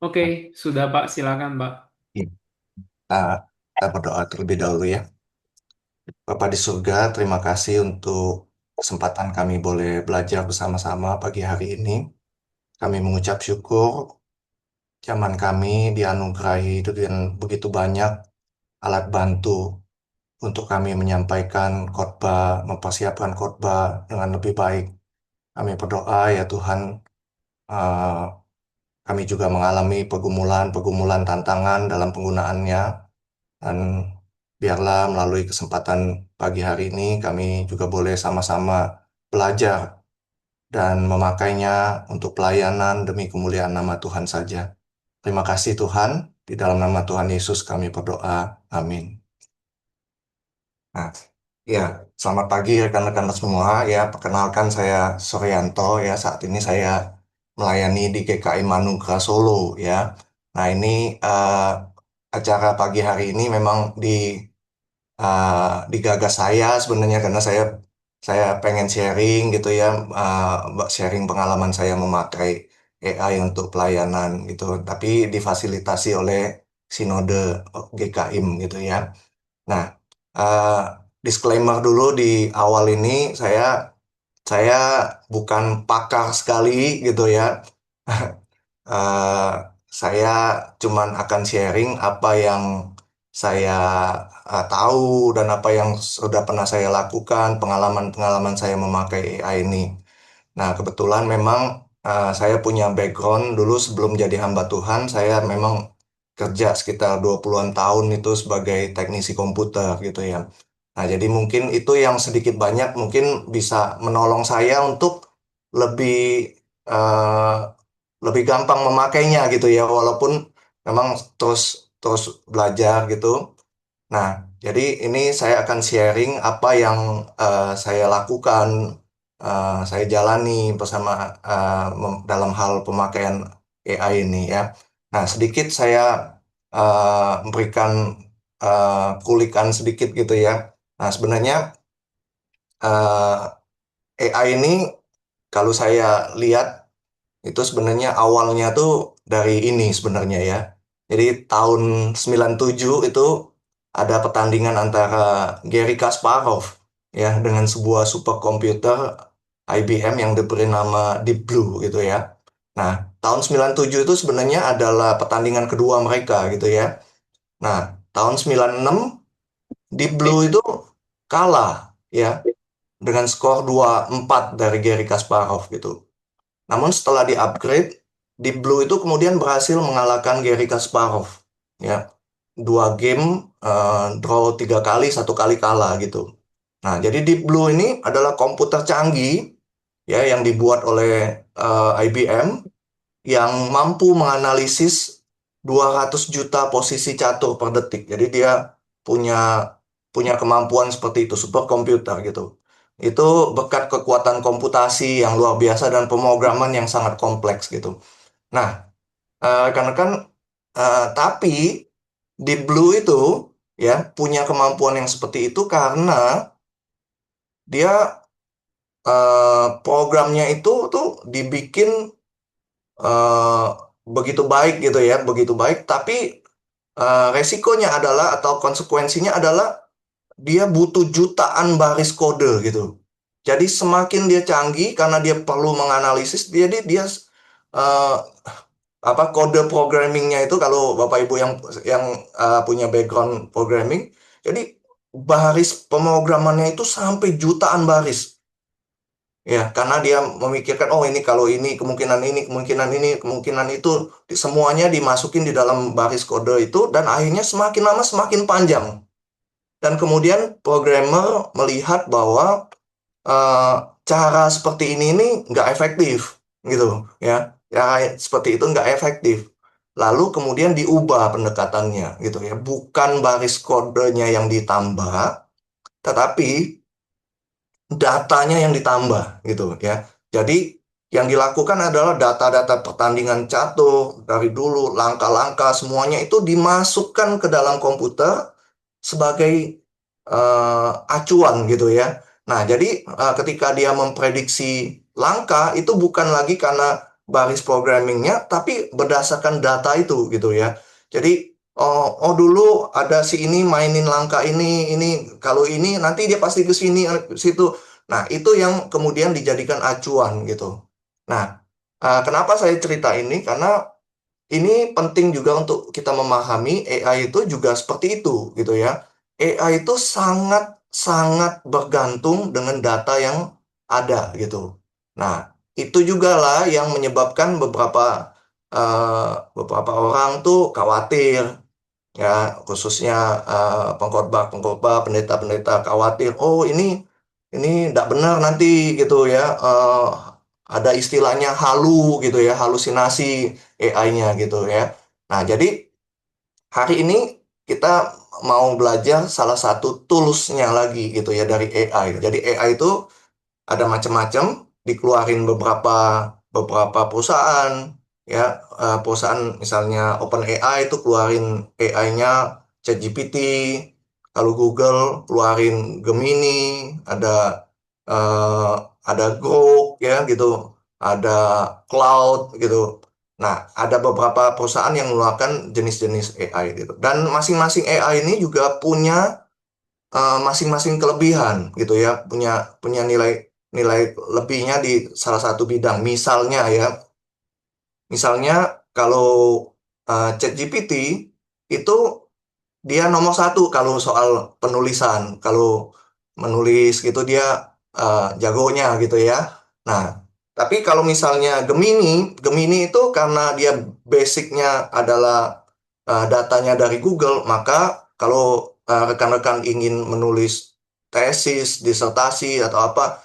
Oke, sudah Pak, silakan Pak. Kita, kita berdoa terlebih dahulu ya. Bapa di surga, terima kasih untuk kesempatan kami boleh belajar bersama-sama pagi hari ini. Kami mengucap syukur zaman kami dianugerahi dengan begitu banyak alat bantu untuk kami menyampaikan khotbah, mempersiapkan khotbah dengan lebih baik. Kami berdoa ya Tuhan, eh, kami juga mengalami pergumulan-pergumulan tantangan dalam penggunaannya. Dan biarlah melalui kesempatan pagi hari ini kami juga boleh sama-sama belajar dan memakainya untuk pelayanan demi kemuliaan nama Tuhan saja. Terima kasih Tuhan, di dalam nama Tuhan Yesus kami berdoa. Amin. Nah, ya, selamat pagi rekan-rekan semua. Ya, perkenalkan saya Suryanto ya. Saat ini saya melayani di GKI Manugra Solo ya. Nah, ini acara pagi hari ini memang digagas saya sebenarnya karena saya pengen sharing gitu ya, sharing pengalaman saya memakai AI untuk pelayanan gitu, tapi difasilitasi oleh Sinode GKIM gitu ya. Nah, uh, disclaimer dulu di awal ini, saya bukan pakar sekali gitu ya. Eh, saya cuman akan sharing apa yang saya tahu dan apa yang sudah pernah saya lakukan, pengalaman-pengalaman saya memakai AI ini. Nah, kebetulan memang saya punya background dulu sebelum jadi hamba Tuhan, saya memang kerja sekitar 20-an tahun itu sebagai teknisi komputer gitu ya. Nah, jadi mungkin itu yang sedikit banyak mungkin bisa menolong saya untuk lebih eh, lebih gampang memakainya gitu ya, walaupun memang terus terus belajar gitu. Nah, jadi ini saya akan sharing apa yang saya lakukan, saya jalani bersama dalam hal pemakaian AI ini ya. Nah, sedikit saya memberikan kulikan sedikit gitu ya. Nah, sebenarnya AI ini kalau saya lihat itu sebenarnya awalnya tuh dari ini sebenarnya ya. Jadi tahun 97 itu ada pertandingan antara Garry Kasparov ya dengan sebuah superkomputer IBM yang diberi nama Deep Blue gitu ya. Nah, tahun 97 itu sebenarnya adalah pertandingan kedua mereka gitu ya. Nah, tahun 96 Deep Blue itu kalah ya dengan skor 2-4 dari Garry Kasparov gitu. Namun setelah di-upgrade, Deep Blue itu kemudian berhasil mengalahkan Garry Kasparov. Ya, dua game draw 3 kali, 1 kali kalah gitu. Nah, jadi Deep Blue ini adalah komputer canggih ya yang dibuat oleh IBM yang mampu menganalisis 200 juta posisi catur per detik. Jadi dia punya punya kemampuan seperti itu, superkomputer gitu. Itu berkat kekuatan komputasi yang luar biasa dan pemrograman yang sangat kompleks gitu. Nah, rekan-rekan, tapi Deep Blue itu ya punya kemampuan yang seperti itu karena dia programnya itu tuh dibikin eh, begitu baik gitu ya, begitu baik. Tapi resikonya adalah atau konsekuensinya adalah dia butuh jutaan baris kode gitu. Jadi semakin dia canggih karena dia perlu menganalisis, dia eh, apa kode programmingnya itu kalau Bapak Ibu yang punya background programming, jadi baris pemrogramannya itu sampai jutaan baris. Ya, karena dia memikirkan, oh ini kalau ini, kemungkinan ini, kemungkinan itu, semuanya dimasukin di dalam baris kode itu, dan akhirnya semakin lama semakin panjang. Dan kemudian programmer melihat bahwa eh, cara seperti ini nggak efektif, gitu ya. Cara seperti itu nggak efektif. Lalu kemudian diubah pendekatannya, gitu ya. Bukan baris kodenya yang ditambah, tetapi datanya yang ditambah gitu ya. Jadi yang dilakukan adalah data-data pertandingan catur dari dulu, langkah-langkah semuanya itu dimasukkan ke dalam komputer sebagai acuan gitu ya. Nah, jadi ketika dia memprediksi langkah itu bukan lagi karena baris programmingnya, tapi berdasarkan data itu gitu ya. Jadi oh dulu ada si ini mainin langkah ini kalau ini nanti dia pasti ke sini ke situ. Nah, itu yang kemudian dijadikan acuan gitu. Nah, kenapa saya cerita ini? Karena ini penting juga untuk kita memahami AI itu juga seperti itu gitu ya. AI itu sangat sangat bergantung dengan data yang ada gitu. Nah, itu juga lah yang menyebabkan beberapa orang tuh khawatir ya, khususnya pengkhotbah-pengkhotbah, pendeta-pendeta khawatir, oh ini tidak benar nanti gitu ya. Ada istilahnya gitu ya, halusinasi AI-nya gitu ya. Nah, jadi hari ini kita mau belajar salah satu tools-nya lagi gitu ya dari AI. Jadi AI itu ada macam-macam, dikeluarin beberapa perusahaan ya. Perusahaan misalnya OpenAI itu keluarin AI-nya ChatGPT, lalu Google keluarin Gemini, ada eh, ada Grok ya gitu, ada Cloud gitu. Nah, ada beberapa perusahaan yang mengeluarkan jenis-jenis AI gitu. Dan masing-masing AI ini juga punya masing-masing kelebihan gitu ya, punya punya nilai nilai lebihnya di salah satu bidang. Misalnya kalau ChatGPT itu dia nomor satu kalau soal penulisan, kalau menulis gitu dia jagonya gitu ya. Nah, tapi kalau misalnya Gemini itu karena dia basicnya adalah datanya dari Google, maka kalau rekan-rekan ingin menulis tesis, disertasi atau apa,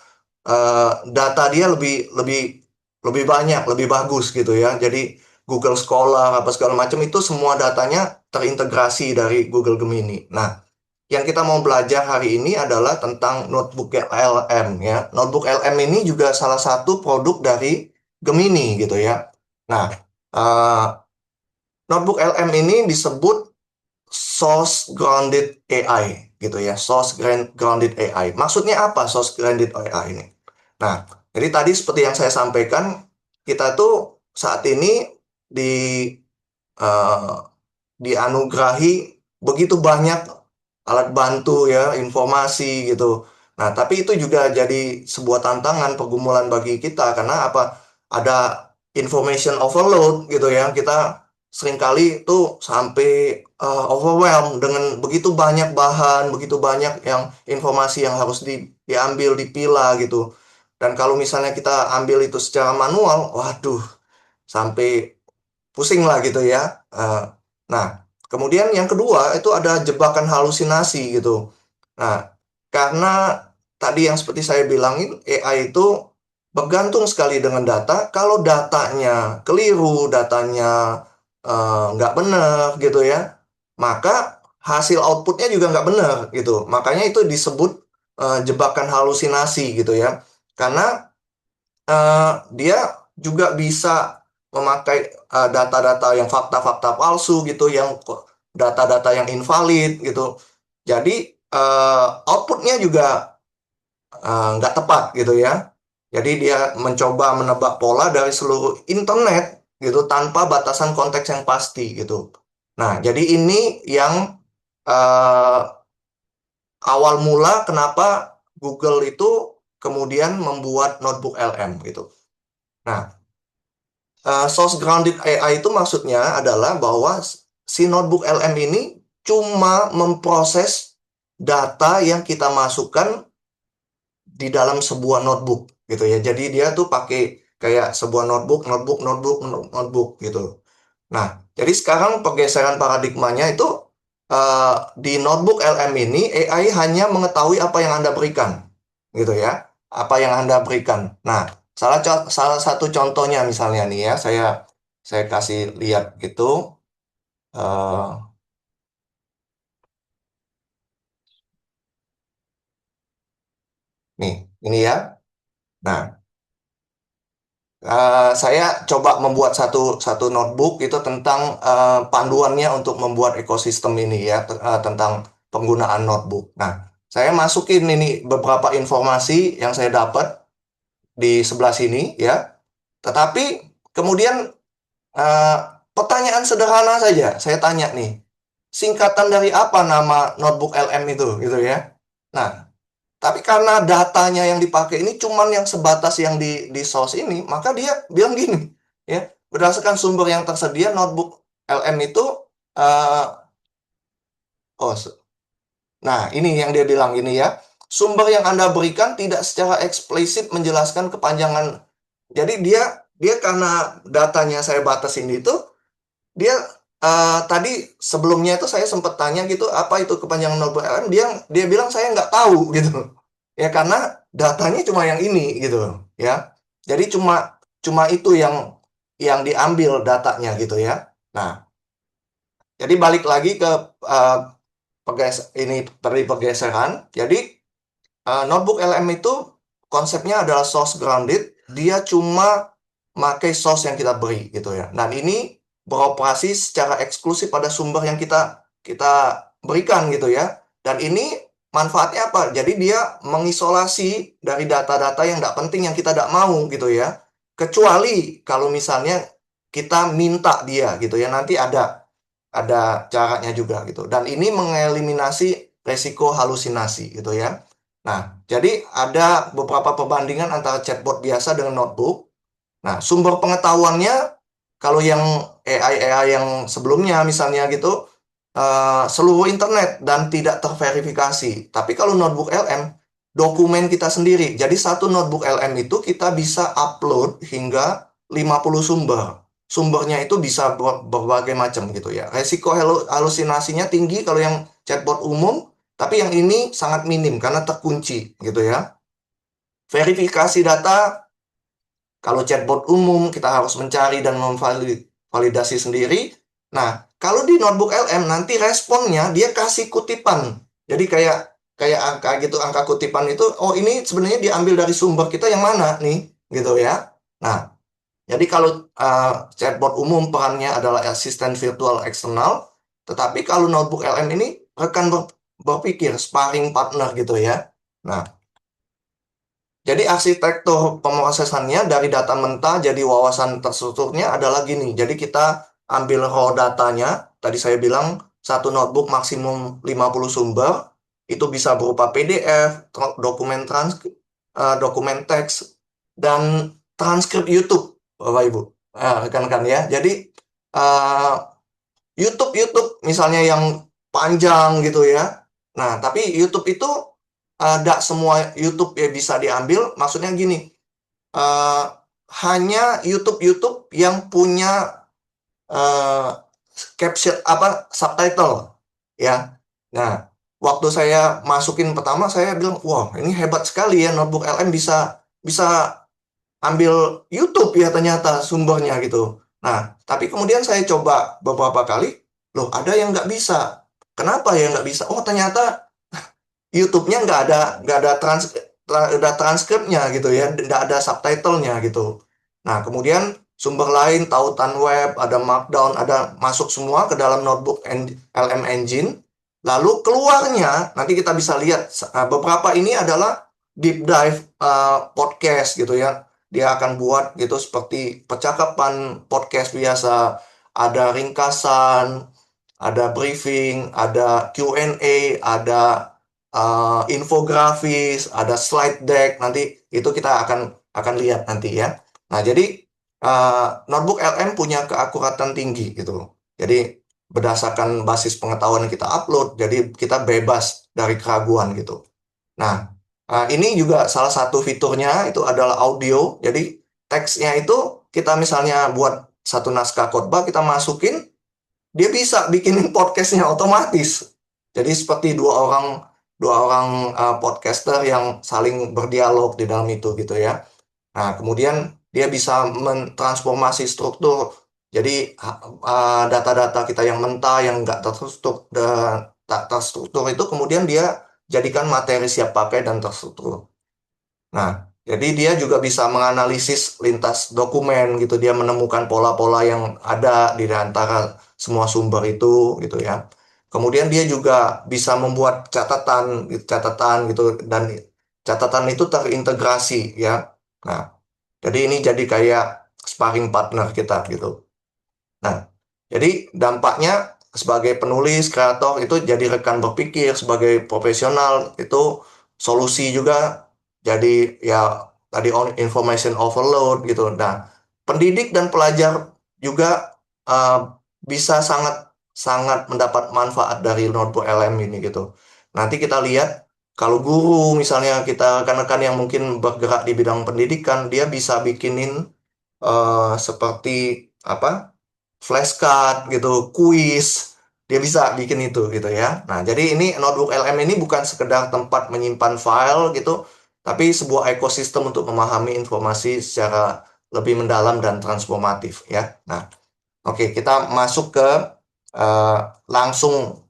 data dia lebih lebih lebih banyak, lebih bagus gitu ya. Jadi Google Scholar apa segala macam itu semua datanya terintegrasi dari Google Gemini. Nah, yang kita mau belajar hari ini adalah tentang notebook LM ya. Notebook LM ini juga salah satu produk dari Gemini gitu ya. Nah, eh, notebook LM ini disebut Source Grounded AI gitu ya. Grounded AI. Maksudnya apa Source Grounded AI ini? Nah, jadi tadi seperti yang saya sampaikan, kita tuh saat ini di eh, dianugerahi begitu banyak alat bantu ya, informasi gitu. Nah, tapi itu juga jadi sebuah tantangan pergumulan bagi kita karena apa? Ada information overload gitu ya. Kita seringkali tuh sampai overwhelmed dengan begitu banyak bahan, begitu banyak yang informasi yang harus diambil, dipilah gitu. Dan kalau misalnya kita ambil itu secara manual, waduh, sampai pusing lah gitu ya. Eh, nah, kemudian yang kedua itu ada jebakan halusinasi gitu. Nah, karena tadi yang seperti saya bilangin, AI itu bergantung sekali dengan data. Kalau datanya keliru, datanya nggak benar gitu ya, maka hasil outputnya juga nggak benar gitu. Makanya itu disebut jebakan halusinasi gitu ya. Karena eh, dia juga bisa memakai data-data yang fakta-fakta palsu gitu, yang data-data yang invalid gitu. Jadi outputnya juga nggak tepat gitu ya. Jadi dia mencoba menebak pola dari seluruh internet gitu tanpa batasan konteks yang pasti gitu. Nah, jadi ini yang eh, awal mula kenapa Google itu kemudian membuat notebook LM gitu. Nah, source grounded AI itu maksudnya adalah bahwa si notebook LM ini cuma memproses data yang kita masukkan di dalam sebuah notebook gitu ya. Jadi dia tuh pakai kayak sebuah notebook gitu. Nah, jadi sekarang pergeseran paradigmanya itu eh, di notebook LM ini AI hanya mengetahui apa yang Anda berikan gitu ya. Apa yang Anda berikan. Nah, salah satu contohnya misalnya nih ya, saya kasih lihat gitu. eh nih, ini ya. Nah, saya coba membuat satu satu notebook itu tentang panduannya untuk membuat ekosistem ini ya, tentang penggunaan notebook. Nah, saya masukin ini beberapa informasi yang saya dapat di sebelah sini ya. Tetapi Kemudian eh, pertanyaan sederhana saja, saya tanya nih, singkatan dari apa nama notebook LM itu, gitu ya. Nah, tapi karena datanya yang dipakai ini cuman yang sebatas yang di source ini, maka dia bilang gini, ya, berdasarkan sumber yang tersedia, notebook LM itu, eh, oh, nah ini yang dia bilang ini ya, sumber yang Anda berikan tidak secara eksplisit menjelaskan kepanjangan. Jadi dia karena datanya saya batasin itu, dia tadi sebelumnya itu saya sempat tanya gitu apa itu kepanjangan notebook LM, dia bilang saya nggak tahu gitu ya, karena datanya cuma yang ini gitu ya, jadi cuma cuma itu yang diambil datanya gitu ya. Nah, jadi balik lagi ke uh, ini tadi pergeseran. Jadi notebook LM itu konsepnya adalah source grounded, dia cuma pakai source yang kita beri gitu ya. Dan ini beroperasi secara eksklusif pada sumber yang kita kita berikan gitu ya. Dan ini manfaatnya apa? Jadi dia mengisolasi dari data-data yang tidak penting yang kita tidak mau gitu ya. Kecuali kalau misalnya kita minta dia gitu ya. Nanti ada caranya juga gitu. Dan ini mengeliminasi resiko halusinasi gitu ya. Nah, jadi ada beberapa perbandingan antara chatbot biasa dengan notebook. Nah, sumber pengetahuannya kalau yang AI yang sebelumnya misalnya gitu, seluruh internet dan tidak terverifikasi. Tapi kalau notebook LM, dokumen kita sendiri. Jadi satu notebook LM itu kita bisa upload hingga 50 sumber. Sumbernya itu bisa berbagai macam gitu ya. Resiko halusinasinya tinggi kalau yang chatbot umum, tapi yang ini sangat minim karena terkunci gitu ya. Verifikasi data, kalau chatbot umum kita harus mencari dan memvalidasi sendiri. Nah, kalau di notebook LM nanti responnya dia kasih kutipan. Jadi kayak kayak angka gitu, angka kutipan itu, oh ini sebenarnya diambil dari sumber kita yang mana nih, gitu ya. Nah, jadi kalau chatbot umum perannya adalah asisten virtual eksternal, tetapi kalau notebook LM ini rekan berpikir, sparring partner gitu ya. Nah, jadi arsitektur pemrosesannya dari data mentah jadi wawasan terstrukturnya adalah gini. Jadi kita ambil raw datanya, tadi saya bilang satu notebook maksimum 50 sumber, itu bisa berupa PDF, dokumen dokumen teks, dan transkrip YouTube, Bapak Ibu. Rekan-rekan ya. Jadi eh, YouTube misalnya yang panjang gitu ya. Nah, tapi YouTube itu tidak semua YouTube ya bisa diambil. Maksudnya gini, eh, hanya YouTube yang punya eh, caption apa subtitle ya. Nah, waktu saya masukin pertama saya bilang, wah ini hebat sekali ya notebook LM bisa bisa ambil YouTube ya ternyata sumbernya gitu. Nah, tapi kemudian saya coba beberapa kali, loh ada yang nggak bisa. Kenapa ya nggak bisa? Oh ternyata YouTube-nya nggak ada transkripnya gitu ya, nggak ada subtitlenya gitu. Nah, kemudian sumber lain, tautan web, ada Markdown, ada masuk semua ke dalam notebook LM Engine. Lalu keluarnya, nanti kita bisa lihat, beberapa ini adalah deep dive podcast gitu ya. Dia akan buat gitu seperti percakapan podcast biasa, ada ringkasan, ada briefing, ada Q&A, ada infografis, ada slide deck. Nanti itu kita akan lihat nanti ya. Nah, jadi notebook LM punya keakuratan tinggi gitu. Jadi berdasarkan basis pengetahuan yang kita upload, jadi kita bebas dari keraguan gitu. Nah, ini juga salah satu fiturnya itu adalah audio. Jadi teksnya itu kita misalnya buat satu naskah khotbah kita masukin, dia bisa bikinin podcastnya otomatis. Jadi seperti dua orang podcaster yang saling berdialog di dalam itu gitu ya. Nah, kemudian dia bisa mentransformasi struktur. Jadi data-data kita yang mentah, yang nggak terstruktur, tak terstruktur itu kemudian dia jadikan materi siap pakai dan terstruktur. Nah, jadi dia juga bisa menganalisis lintas dokumen gitu. Dia menemukan pola-pola yang ada di antara semua sumber itu gitu ya. Kemudian dia juga bisa membuat catatan gitu, dan catatan itu terintegrasi ya. Nah, jadi ini jadi kayak sparring partner kita gitu. Nah, jadi dampaknya sebagai penulis, kreator itu jadi rekan berpikir, sebagai profesional itu solusi juga jadi ya tadi information overload gitu. Nah, pendidik dan pelajar juga uh, bisa sangat sangat mendapat manfaat dari notebook LM ini gitu. Nanti kita lihat kalau guru misalnya kita rekan-rekan yang mungkin bergerak di bidang pendidikan, dia bisa bikinin seperti apa? Flashcard gitu, kuis, dia bisa bikin itu gitu ya. Nah, jadi ini notebook LM ini bukan sekedar tempat menyimpan file gitu, tapi sebuah ekosistem untuk memahami informasi secara lebih mendalam dan transformatif ya. Nah, oke, kita masuk ke eh, langsung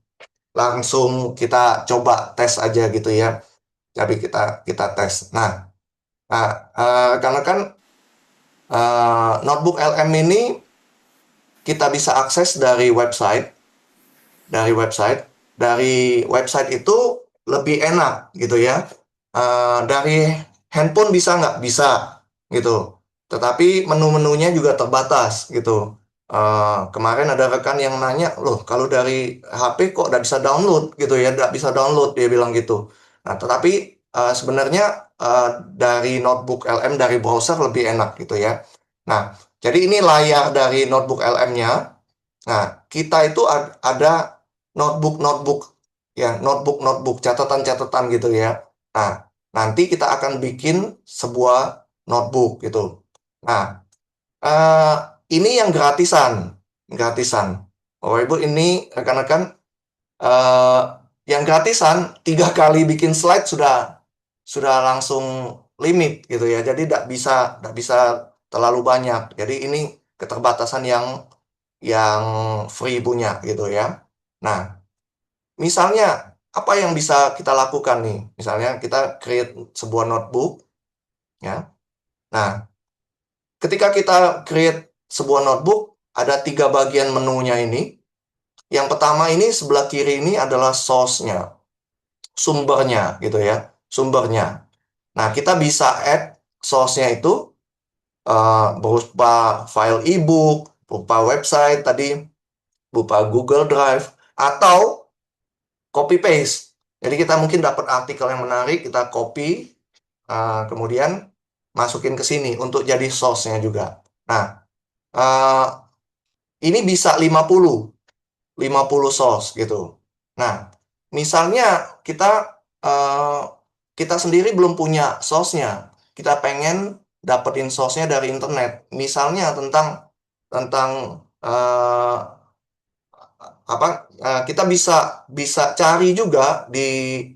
langsung kita coba tes aja gitu ya. Jadi kita tes. Nah, karena kan notebook LM ini kita bisa akses dari website itu lebih enak gitu ya. Dari handphone bisa nggak? Bisa gitu. Tetapi menu-menunya juga terbatas gitu. Kemarin ada rekan yang nanya, loh kalau dari HP kok nggak bisa download gitu ya, nggak bisa download dia bilang gitu. Nah, tetapi sebenarnya dari notebook LM dari browser lebih enak gitu ya. Nah, jadi ini layar dari notebook LM-nya. Nah, kita itu ada notebook-notebook ya, notebook-notebook catatan-catatan gitu ya. Nah, nanti kita akan bikin sebuah notebook gitu. Nah, eh, ini yang gratisan, gratisan. Oh, Ibu ini rekan-rekan eh, yang gratisan 3 kali bikin slide sudah langsung limit gitu ya. Jadi tidak bisa terlalu banyak. Jadi ini keterbatasan yang free punya gitu ya. Nah, misalnya apa yang bisa kita lakukan nih? Misalnya kita create sebuah notebook ya. Nah, ketika kita create sebuah notebook ada 3 bagian menunya ini. Yang pertama ini sebelah kiri ini adalah source-nya, sumbernya gitu ya, sumbernya. Nah, kita bisa add source-nya itu berupa file ebook, berupa website tadi, berupa Google Drive, atau copy paste. Jadi kita mungkin dapat artikel yang menarik, kita copy, kemudian masukin ke sini untuk jadi source-nya juga. Nah, uh, ini bisa 50 source gitu. Nah, misalnya uh, kita sendiri belum punya source-nya, kita pengen dapetin source-nya dari internet. Misalnya tentang tentang apa kita bisa bisa cari juga di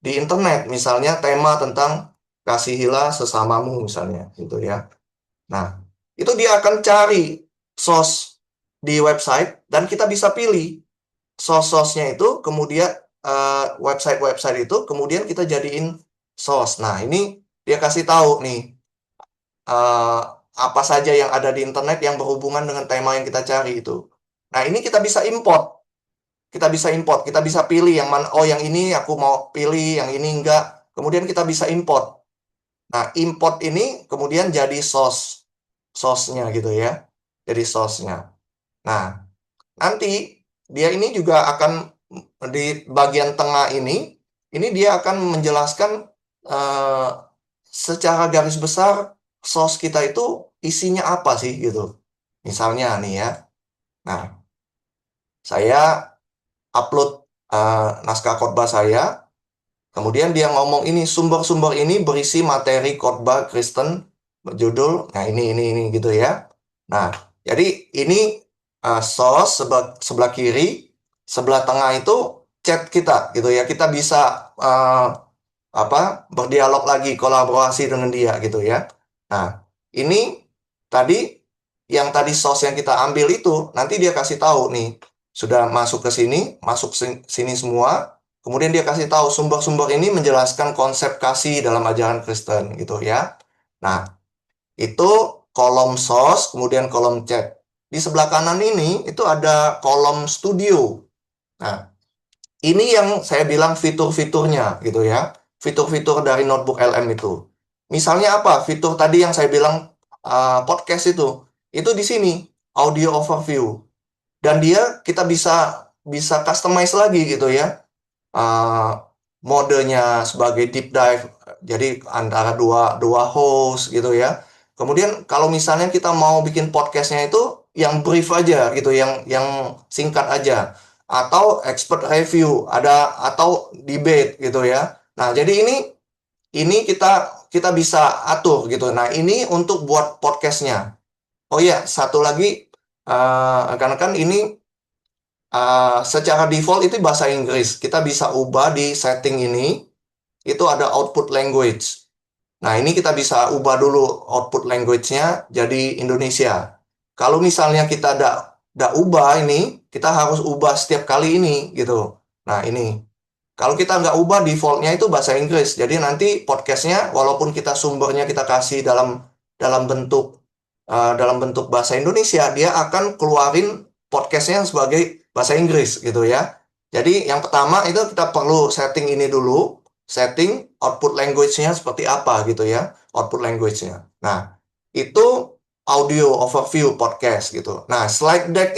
internet misalnya tema tentang kasihilah sesamamu misalnya gitu ya. Nah, itu dia akan cari source di website dan kita bisa pilih source-nya itu kemudian website-website itu kemudian kita jadiin source. Nah, ini dia kasih tahu nih eh, apa saja yang ada di internet yang berhubungan dengan tema yang kita cari itu. Nah, ini kita bisa pilih yang mana, oh yang ini aku mau pilih, yang ini enggak. Kemudian kita bisa import. Nah, import ini kemudian jadi source-nya gitu ya. Jadi source-nya. Nah, nanti dia ini juga akan di bagian tengah ini dia akan menjelaskan eh, secara garis besar source kita itu isinya apa sih gitu. Misalnya nih ya. Nah, saya upload naskah khotbah saya. Kemudian dia ngomong ini sumber-sumber ini berisi materi khotbah Kristen berjudul, nah ini gitu ya. Nah, jadi ini source sebelah kiri, sebelah tengah itu chat kita gitu ya. Kita bisa uh, berdialog lagi, kolaborasi dengan dia gitu ya. Nah, ini tadi yang tadi source yang kita ambil itu nanti dia kasih tahu nih sudah masuk ke sini, masuk sini semua. Kemudian dia kasih tahu sumber-sumber ini menjelaskan konsep kasih dalam ajaran Kristen gitu ya. Nah, itu kolom source, kemudian kolom chat. Di sebelah kanan ini itu ada kolom studio. Nah, ini yang saya bilang fitur-fiturnya gitu ya. Fitur-fitur dari notebook LM itu. Misalnya apa? Fitur tadi yang saya bilang podcast itu di sini audio overview, dan dia kita bisa bisa customize lagi gitu ya, uh, modenya sebagai deep dive, jadi antara dua dua host gitu ya. Kemudian kalau misalnya kita mau bikin podcastnya itu yang brief aja gitu, yang singkat aja, atau expert review ada, atau debate gitu ya. Nah, jadi ini kita kita bisa atur gitu. Nah, ini untuk buat podcastnya. Oh iya, satu lagi, karena kan ini secara default itu bahasa Inggris. Kita bisa ubah di setting ini, itu ada output language. Nah, ini kita bisa ubah dulu output language-nya jadi Indonesia. Kalau misalnya kita ada ubah ini, kita harus ubah setiap kali ini gitu. Nah, ini. Kalau kita nggak ubah, defaultnya itu bahasa Inggris. Jadi nanti podcastnya, walaupun kita sumbernya kita kasih dalam dalam bentuk dalam bentuk bahasa Indonesia, dia akan keluarin podcastnya sebagai bahasa Inggris gitu ya. Jadi yang pertama itu kita perlu setting ini dulu, setting output language-nya seperti apa gitu ya, output language-nya. Nah, itu audio overview podcast gitu. Nah, slide deck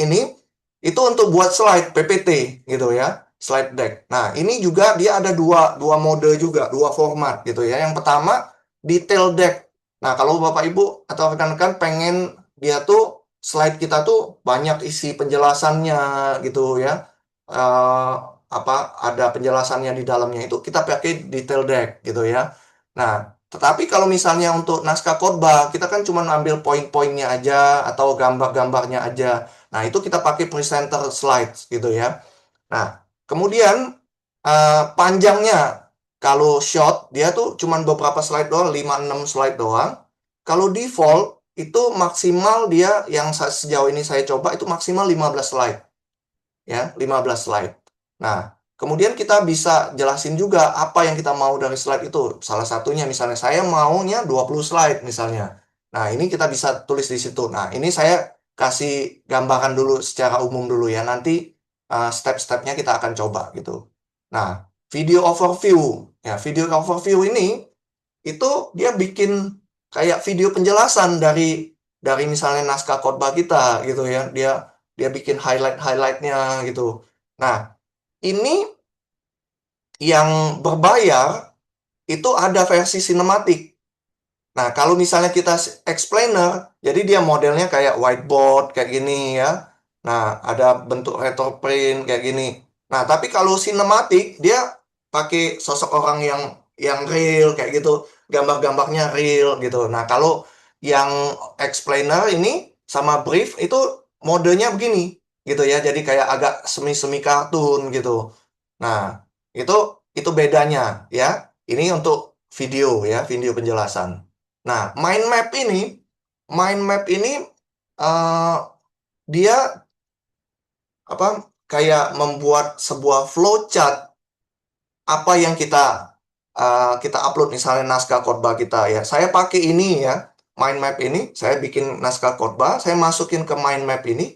ini itu untuk buat slide PPT gitu ya, slide deck. Nah, ini juga dia ada dua dua mode juga, dua format gitu ya. Yang pertama detail deck. Nah, kalau Bapak Ibu atau rekan-rekan pengen dia tuh slide kita tuh banyak isi penjelasannya gitu ya. Eh, apa ada penjelasannya di dalamnya, itu kita pakai detail deck gitu ya. Nah, tetapi kalau misalnya untuk naskah khotbah, kita kan cuma ambil poin-poinnya aja atau gambar-gambarnya aja. Nah, itu kita pakai presenter slides gitu ya. Nah, kemudian panjangnya, kalau short dia tuh cuman beberapa slide doang, 5-6 slide doang. Kalau default itu maksimal dia yang sejauh ini saya coba itu maksimal 15 slide ya, 15 slide. Nah, kemudian kita bisa jelasin juga apa yang kita mau dari slide itu. Salah satunya misalnya saya maunya 20 slide misalnya. Nah, ini kita bisa tulis di situ. Nah, ini saya kasih gambaran dulu secara umum dulu ya. Nanti step-stepnya kita akan coba gitu. Nah, video overview. Ya, video overview ini itu dia bikin kayak video penjelasan dari misalnya naskah khotbah kita gitu ya. Dia dia bikin highlightnya gitu. Nah, ini yang berbayar itu ada versi sinematik. Nah, kalau misalnya kita explainer, jadi dia modelnya kayak whiteboard kayak gini ya. Nah, ada bentuk retroprint kayak gini. Nah, tapi kalau sinematik dia pakai sosok orang yang real kayak gitu, gambar-gambarnya real gitu. Nah, kalau yang explainer ini sama brief itu modenya begini gitu ya. Jadi kayak agak semi-semi kartun gitu. Nah, itu itu bedanya ya. Ini untuk video ya, video penjelasan. Nah, mind map ini eh, dia apa kayak membuat sebuah flowchart apa yang kita upload, misalnya naskah khotbah kita ya. Saya pakai ini ya, mind map ini, saya bikin naskah khotbah, saya masukin ke mind map ini,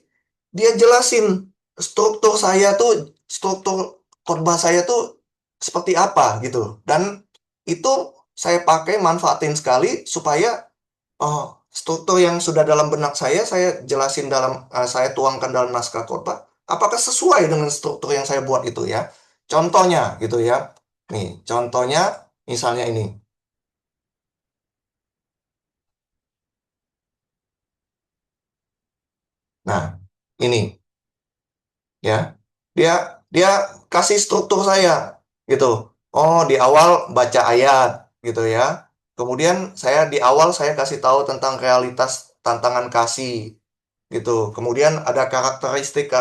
dia jelasin struktur saya tuh, struktur khotbah saya tuh seperti apa gitu. Dan itu saya pakai manfaatin sekali supaya oh, struktur yang sudah dalam benak saya jelasin saya tuangkan dalam naskah khotbah. Apakah sesuai dengan struktur yang saya buat itu ya? Contohnya gitu ya. Nih, contohnya misalnya ini. Nah, ini ya. Dia dia kasih struktur saya gitu. Oh, di awal baca ayat gitu ya. Kemudian di awal saya kasih tahu tentang realitas tantangan kasih gitu. Kemudian ada karakteristik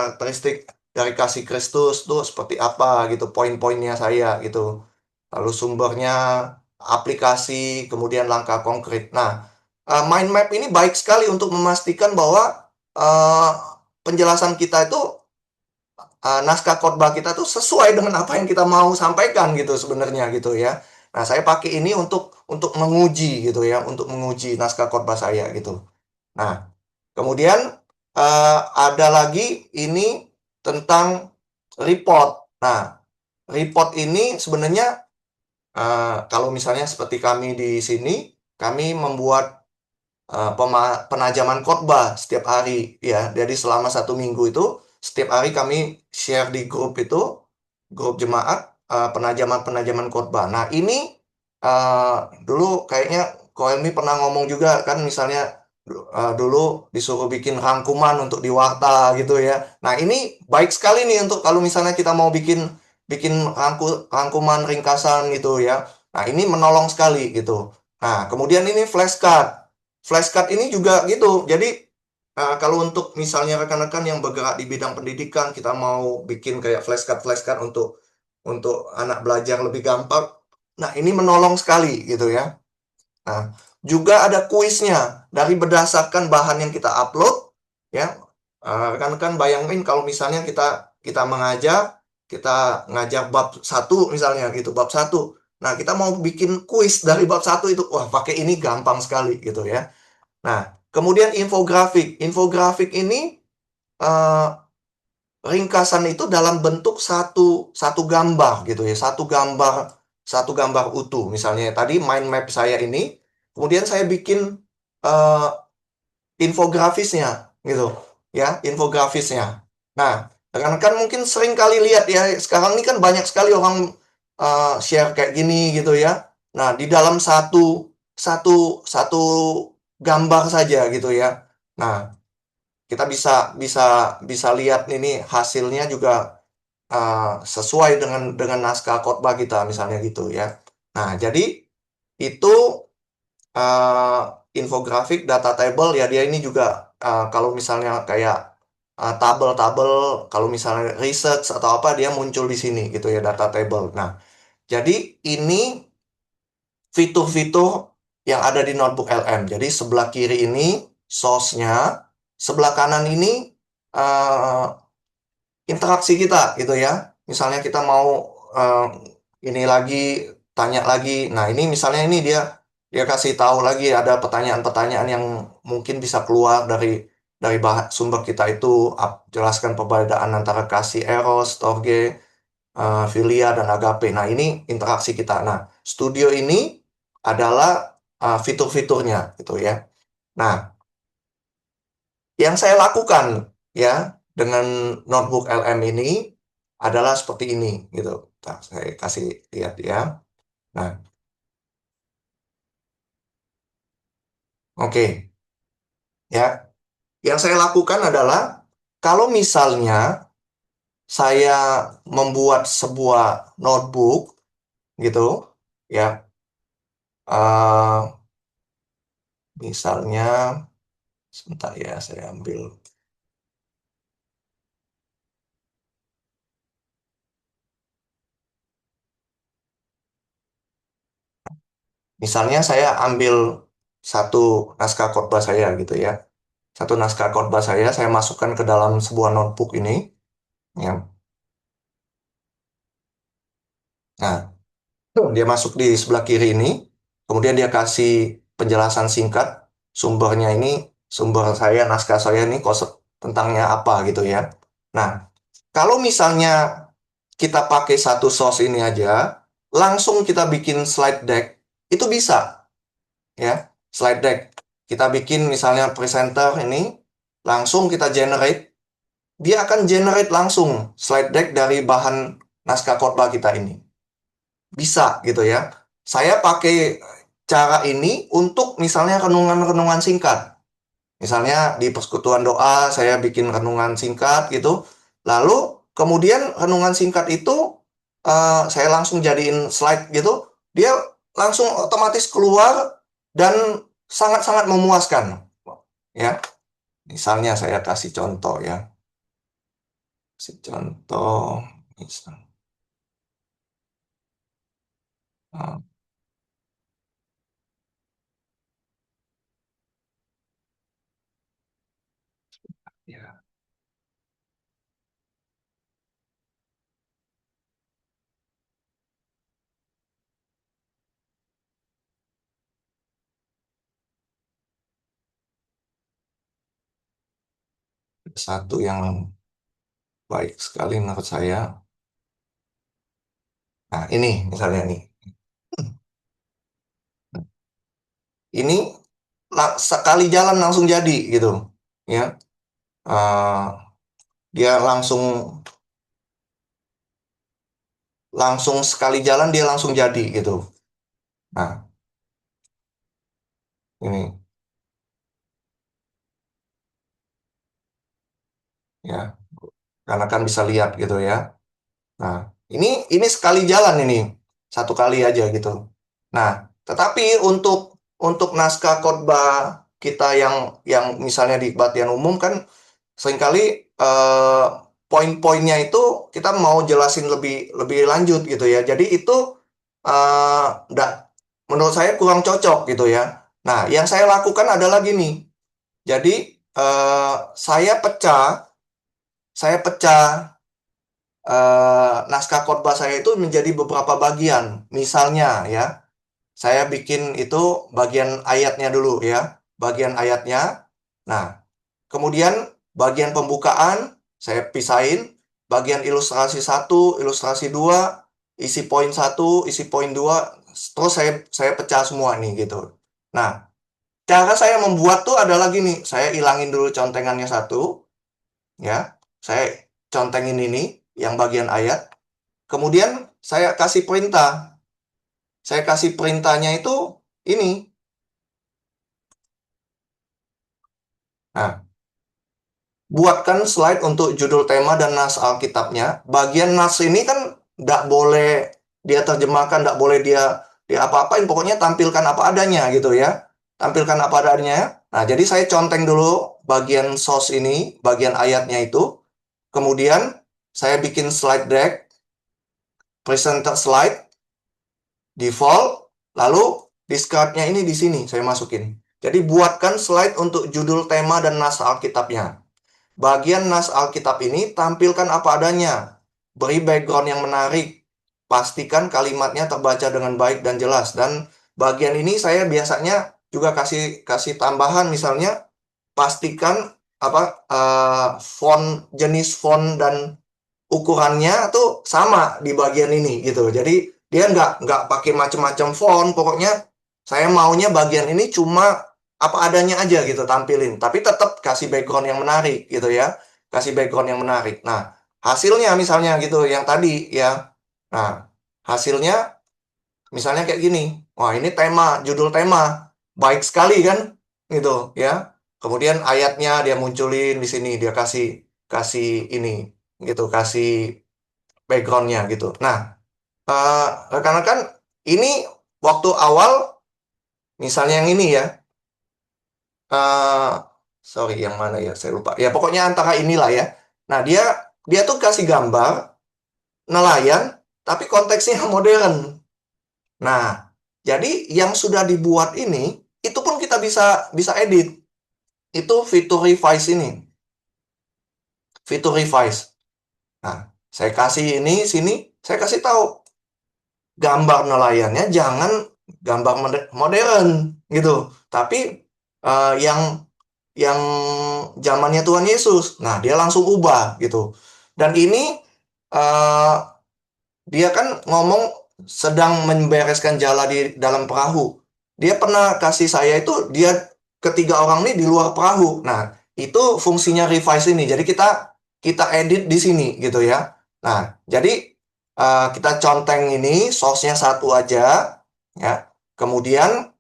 dari kasih Kristus tuh seperti apa gitu, poin-poinnya saya gitu. Lalu sumbernya, aplikasi, kemudian langkah konkret. Nah, mind map ini baik sekali untuk memastikan bahwa eh, penjelasan kita itu, naskah khotbah kita tuh sesuai dengan apa yang kita mau sampaikan gitu sebenarnya gitu ya. Nah, saya pakai ini untuk menguji gitu ya, untuk menguji naskah khotbah saya gitu. Nah, kemudian ada lagi ini tentang report. Nah, report ini sebenarnya kalau misalnya seperti kami di sini, kami membuat penajaman khotbah setiap hari ya. Jadi selama 1 minggu itu setiap hari kami share di grup itu, grup jemaat, penajaman-penajaman khotbah. Nah ini eh, dulu kayaknya Ko Helmi pernah ngomong juga kan, misalnya dulu disuruh bikin rangkuman untuk di warta gitu ya. Nah ini baik sekali nih untuk kalau misalnya kita mau bikin bikin rangkuman ringkasan gitu ya. Nah ini menolong sekali gitu. Nah kemudian ini flashcard. Flashcard ini juga gitu. Jadi kalau untuk misalnya rekan-rekan yang bergerak di bidang pendidikan, kita mau bikin kayak flashcard-flashcard untuk anak belajar lebih gampang. Nah, ini menolong sekali gitu ya. Nah, juga ada kuisnya dari berdasarkan bahan yang kita upload ya. Rekan-rekan bayangin kalau misalnya kita kita mengajar, kita ngajar bab 1 misalnya gitu, bab 1. Nah, kita mau bikin kuis dari bab 1 itu, wah pakai ini gampang sekali gitu ya. Nah, kemudian infografik. Infografik ini eh, ringkasan itu dalam bentuk satu satu gambar gitu ya, satu gambar utuh. Misalnya tadi mind map saya ini, kemudian saya bikin eh, infografisnya gitu ya, infografisnya. Nah, rekan-rekan mungkin sering kali lihat ya, sekarang ini kan banyak sekali orang share kayak gini gitu ya. Nah, di dalam satu satu satu gambar saja gitu ya. Nah, kita bisa bisa bisa lihat ini hasilnya juga sesuai dengan naskah khotbah kita misalnya gitu ya. Nah, jadi itu eh, infografik, data table ya, dia ini juga kalau misalnya kayak tabel-tabel, kalau misalnya research atau apa dia muncul di sini gitu ya, data table. Nah, jadi ini fitur-fitur yang ada di notebook LM. Jadi sebelah kiri ini source-nya, sebelah kanan ini eh, interaksi kita gitu ya. Misalnya kita mau eh, ini lagi, tanya lagi. Nah, ini misalnya ini dia dia kasih tahu lagi ada pertanyaan-pertanyaan yang mungkin bisa keluar dari sumber kita itu, jelaskan perbedaan antara kasih eros, storge, filia dan agape. Nah, ini interaksi kita. Nah, studio ini adalah fitur-fiturnya gitu ya. Nah, yang saya lakukan ya dengan notebook LM ini adalah seperti ini gitu. Nah, saya kasih lihat ya. Nah, oke ya. Yang saya lakukan adalah kalau misalnya saya membuat sebuah notebook gitu ya. eh Misalnya sebentar ya, saya ambil. Misalnya saya ambil satu naskah khotbah saya gitu ya. Satu naskah khotbah saya masukkan ke dalam sebuah notebook ini ya. Nah, dia masuk di sebelah kiri ini, kemudian dia kasih penjelasan singkat, sumbernya ini, sumber saya, naskah saya ini konsep tentangnya apa gitu ya. Nah, kalau misalnya kita pakai satu source ini aja, langsung kita bikin slide deck, itu bisa ya, slide deck. Kita bikin misalnya presenter ini, langsung kita generate, dia akan generate langsung slide deck dari bahan naskah khotbah kita ini. Bisa gitu ya. Saya pakai cara ini untuk misalnya renungan-renungan singkat. Misalnya di persekutuan doa saya bikin renungan singkat gitu. Lalu kemudian renungan singkat itu saya langsung jadiin slide gitu. Dia langsung otomatis keluar dan sangat-sangat memuaskan. Ya, misalnya saya kasih contoh ya. Kasih contoh. Misal, eh, ya, satu yang baik sekali menurut saya. Nah, ini misalnya nih. Ini sekali jalan langsung jadi gitu ya. Eh, dia langsung langsung sekali jalan dia langsung jadi gitu. Nah, ini ya, karena kan bisa lihat gitu ya. Nah, ini sekali jalan ini, satu kali aja gitu. Nah, tetapi untuk naskah khotbah kita yang misalnya di kebaktian umum kan seringkali eh, poin-poinnya itu kita mau jelasin lebih lebih lanjut gitu ya. Jadi itu eh, nggak, menurut saya kurang cocok gitu ya. Nah, yang saya lakukan adalah gini. Jadi eh, saya pecah, saya pecah naskah khotbah saya itu menjadi beberapa bagian. Misalnya ya, saya bikin itu bagian ayatnya dulu ya, bagian ayatnya. Nah, kemudian bagian pembukaan saya pisahin, bagian ilustrasi satu, ilustrasi dua, isi poin satu, isi poin dua, terus saya pecah semua nih gitu. Nah, cara saya membuat tuh adalah gini, saya ilangin dulu contengannya satu, ya, saya contengin ini yang bagian ayat, kemudian saya kasih perintah, saya kasih perintahnya itu ini. Nah, buatkan slide untuk judul tema dan nas Alkitabnya. Bagian nas ini kan nggak boleh dia terjemahkan, nggak boleh dia apa-apain. Pokoknya tampilkan apa adanya gitu ya. Tampilkan apa adanya. Nah, jadi saya conteng dulu bagian source ini, bagian ayatnya itu. Kemudian saya bikin slide deck, presenter slide, default, lalu discardnya ini di sini saya masukin. Jadi buatkan slide untuk judul tema dan nas Alkitabnya. Bagian nas Alkitab ini tampilkan apa adanya. Beri background yang menarik. Pastikan kalimatnya terbaca dengan baik dan jelas. Dan bagian ini saya biasanya juga kasih kasih tambahan, misalnya pastikan apa jenis font dan ukurannya tuh sama di bagian ini gitu. Jadi dia nggak pakai macam-macam font. Pokoknya saya maunya bagian ini cuma apa adanya aja gitu tampilin. Tapi tetap kasih background yang menarik gitu ya. Kasih background yang menarik. Nah, hasilnya misalnya gitu yang tadi ya. Nah, hasilnya misalnya kayak gini. Wah, ini tema, judul tema. Baik sekali kan? Gitu ya. Kemudian ayatnya dia munculin di sini, dia kasih kasih ini gitu, kasih backgroundnya gitu. Nah, eh, rekan-rekan, ini waktu awal, misalnya yang ini ya, eh sorry yang mana ya, saya lupa. Ya pokoknya antara inilah ya. Nah, dia dia tuh kasih gambar nelayan, tapi konteksnya modern. Nah, jadi yang sudah dibuat ini, itu pun kita bisa bisa edit. Itu fitur revise ini, fitur revise. Nah, saya kasih ini sini, saya kasih tahu gambar nelayannya jangan gambar modern gitu, tapi yang zamannya Tuhan Yesus. Nah, dia langsung ubah gitu. Dan ini eh, dia kan ngomong sedang membereskan jala di dalam perahu. Dia pernah kasih saya itu dia ketiga orang ini di luar perahu. Nah, itu fungsinya revise ini. Jadi kita kita edit di sini gitu ya. Nah, jadi kita conteng ini source-nya satu aja ya. Kemudian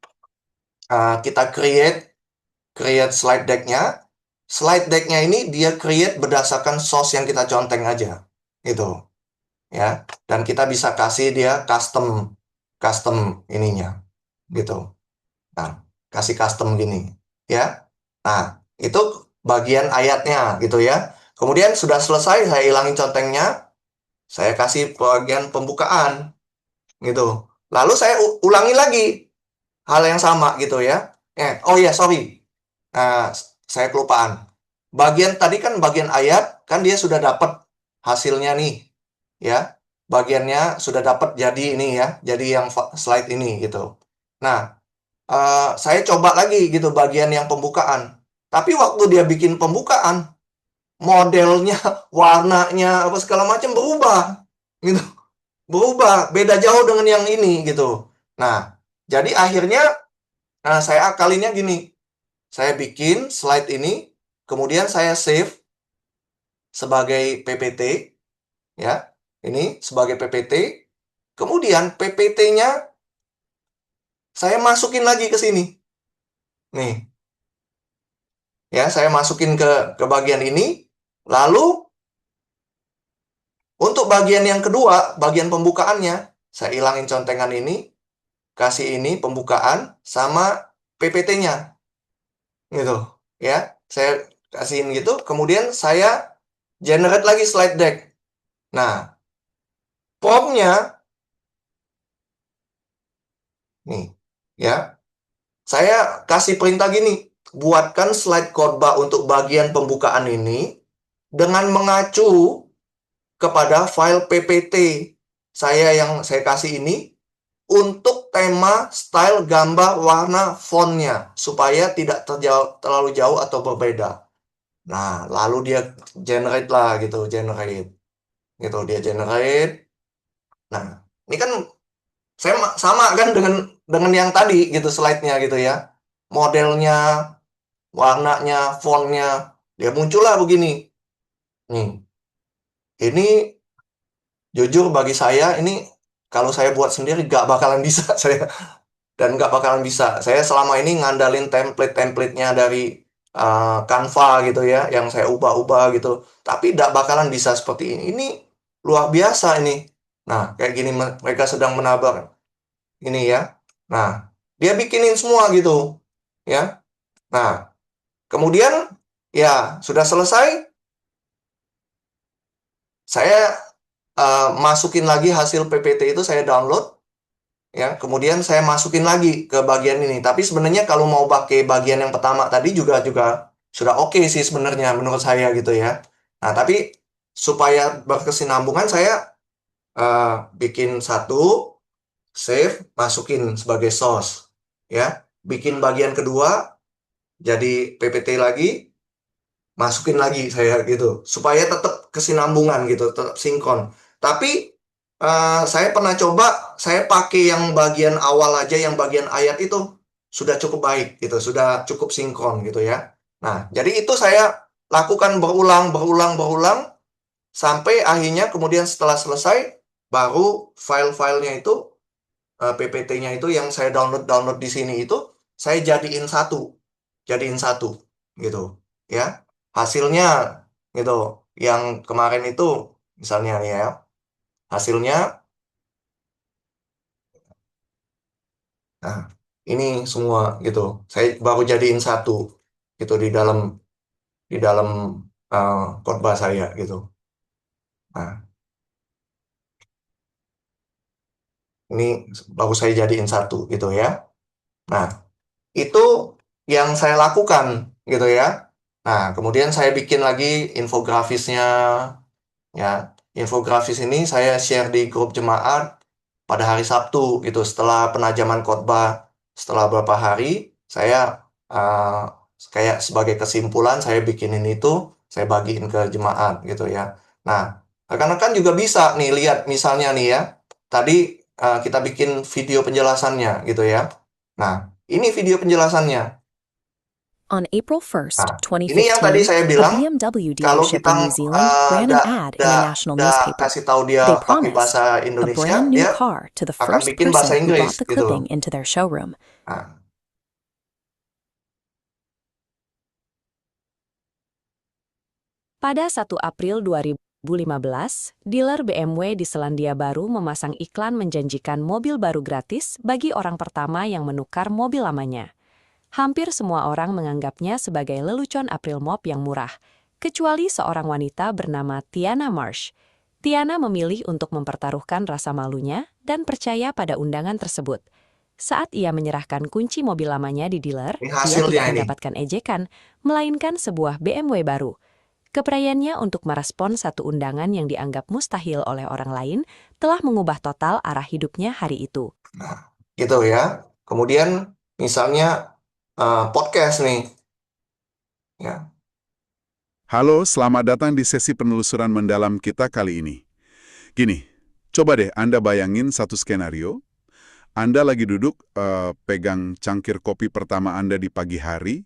kita create create slide deck-nya. Slide deck-nya ini dia create berdasarkan source yang kita conteng aja gitu ya. Dan kita bisa kasih dia custom custom ininya gitu. Nah, kasih custom gini ya. Nah, itu bagian ayatnya gitu ya. Kemudian sudah selesai, saya hilangin contengnya, saya kasih bagian pembukaan gitu. Lalu saya ulangi lagi hal yang sama gitu ya. Oh ya, sorry. Nah, saya kelupaan. Bagian tadi kan bagian ayat kan dia sudah dapat hasilnya nih ya. Bagiannya sudah dapat jadi ini ya, jadi yang slide ini gitu. Nah, saya coba lagi gitu bagian yang pembukaan. Tapi waktu dia bikin pembukaan, modelnya, warnanya, apa segala macam berubah gitu. Berubah, beda jauh dengan yang ini gitu. Nah, jadi akhirnya saya akalinnya gini. saya bikin slide ini, kemudian saya save sebagai PPT, ya. Ini sebagai PPT. Kemudian PPT-nya saya masukin lagi ke sini. Nih, ya, saya masukin ke bagian ini. Lalu untuk bagian yang kedua, bagian pembukaannya, saya hilangin contengan ini, kasih ini pembukaan sama PPT-nya, gitu. Ya, saya kasihin gitu. Kemudian saya generate lagi slide deck. Nah, prompt-nya nih, ya, saya kasih perintah gini, buatkan slide khotbah untuk bagian pembukaan ini dengan mengacu kepada file PPT saya yang saya kasih ini untuk tema, style, gambar, warna, fontnya supaya tidak terlalu jauh atau berbeda. Nah, lalu dia generate lah gitu, generate. Gitu, dia generate. Nah, ini kan saya sama kan dengan yang tadi gitu slide-nya gitu ya. Modelnya, warnanya, fontnya, dia muncullah begini. Nih, ini jujur bagi saya ini kalau saya buat sendiri gak bakalan bisa saya dan gak bakalan bisa. Saya selama ini ngandalin template-templatenya dari Canva gitu ya, yang saya ubah-ubah gitu. Tapi gak bakalan bisa seperti ini. Ini luar biasa ini. Nah, kayak gini mereka sedang menabrak ini ya. Nah, dia bikinin semua gitu ya. Nah, kemudian ya sudah selesai. Saya masukin lagi hasil PPT itu saya download ya. Kemudian saya masukin lagi ke bagian ini. Tapi sebenarnya kalau mau pakai bagian yang pertama tadi juga sudah oke sih sebenarnya menurut saya gitu ya. Nah, tapi supaya berkesinambungan saya eh, bikin satu, save, masukin sebagai source ya. Bikin bagian kedua jadi PPT lagi, masukin lagi saya gitu supaya tetap kesinambungan gitu, tetap sinkron. Tapi saya pernah coba, saya pakai yang bagian awal aja, yang bagian ayat itu sudah cukup baik gitu, sudah cukup sinkron gitu ya. Nah, jadi itu saya lakukan berulang berulang berulang sampai akhirnya kemudian setelah selesai baru file-filenya itu PPT-nya itu yang saya download di sini itu saya jadiin satu gitu ya. Hasilnya gitu yang kemarin itu misalnya nih ya, hasilnya, nah, ini semua gitu saya baru jadiin satu gitu di dalam uh, khotbah saya gitu. Nah, ini baru saya jadiin satu gitu ya. Nah, itu yang saya lakukan gitu ya. Nah, kemudian saya bikin lagi infografisnya ya. Infografis ini saya share di grup jemaat pada hari Sabtu gitu setelah penajaman khotbah. Setelah beberapa hari saya kayak sebagai kesimpulan saya bikinin itu, saya bagiin ke jemaat gitu ya. Nah, rekan-rekan juga bisa nih lihat misalnya nih ya. Tadi kita bikin video penjelasannya gitu ya. Nah, ini video penjelasannya. On April 1st, Nah, ini yang tadi 2015, saya a bilang, BMW kalau dealership kita in New Zealand ran an ad in a national newspaper. kasih tahu dia They pakai bahasa promised a Indonesia, brand new dia car to the akan first bikin bahasa person who Inggris brought the gitu. clipping into their showroom. Nah, Pada 1 April 2015, dealer BMW di Selandia Baru memasang iklan menjanjikan mobil baru gratis bagi orang pertama yang menukar mobil lamanya. Hampir semua orang menganggapnya sebagai lelucon April Mop yang murah, kecuali seorang wanita bernama Tiana Marsh. Tiana memilih untuk mempertaruhkan rasa malunya dan percaya pada undangan tersebut. Saat ia menyerahkan kunci mobil lamanya di dealer, ini dia hasilnya tidak ini. mendapatkan ejekan, melainkan sebuah BMW baru. Kepergiannya untuk merespon satu undangan yang dianggap mustahil oleh orang lain telah mengubah total arah hidupnya hari itu. Nah, gitu ya. Kemudian misalnya podcast nih, ya. Halo, selamat datang di sesi penelusuran mendalam kita kali ini. Gini, coba deh Anda bayangin satu skenario. Anda lagi duduk pegang cangkir kopi pertama Anda di pagi hari,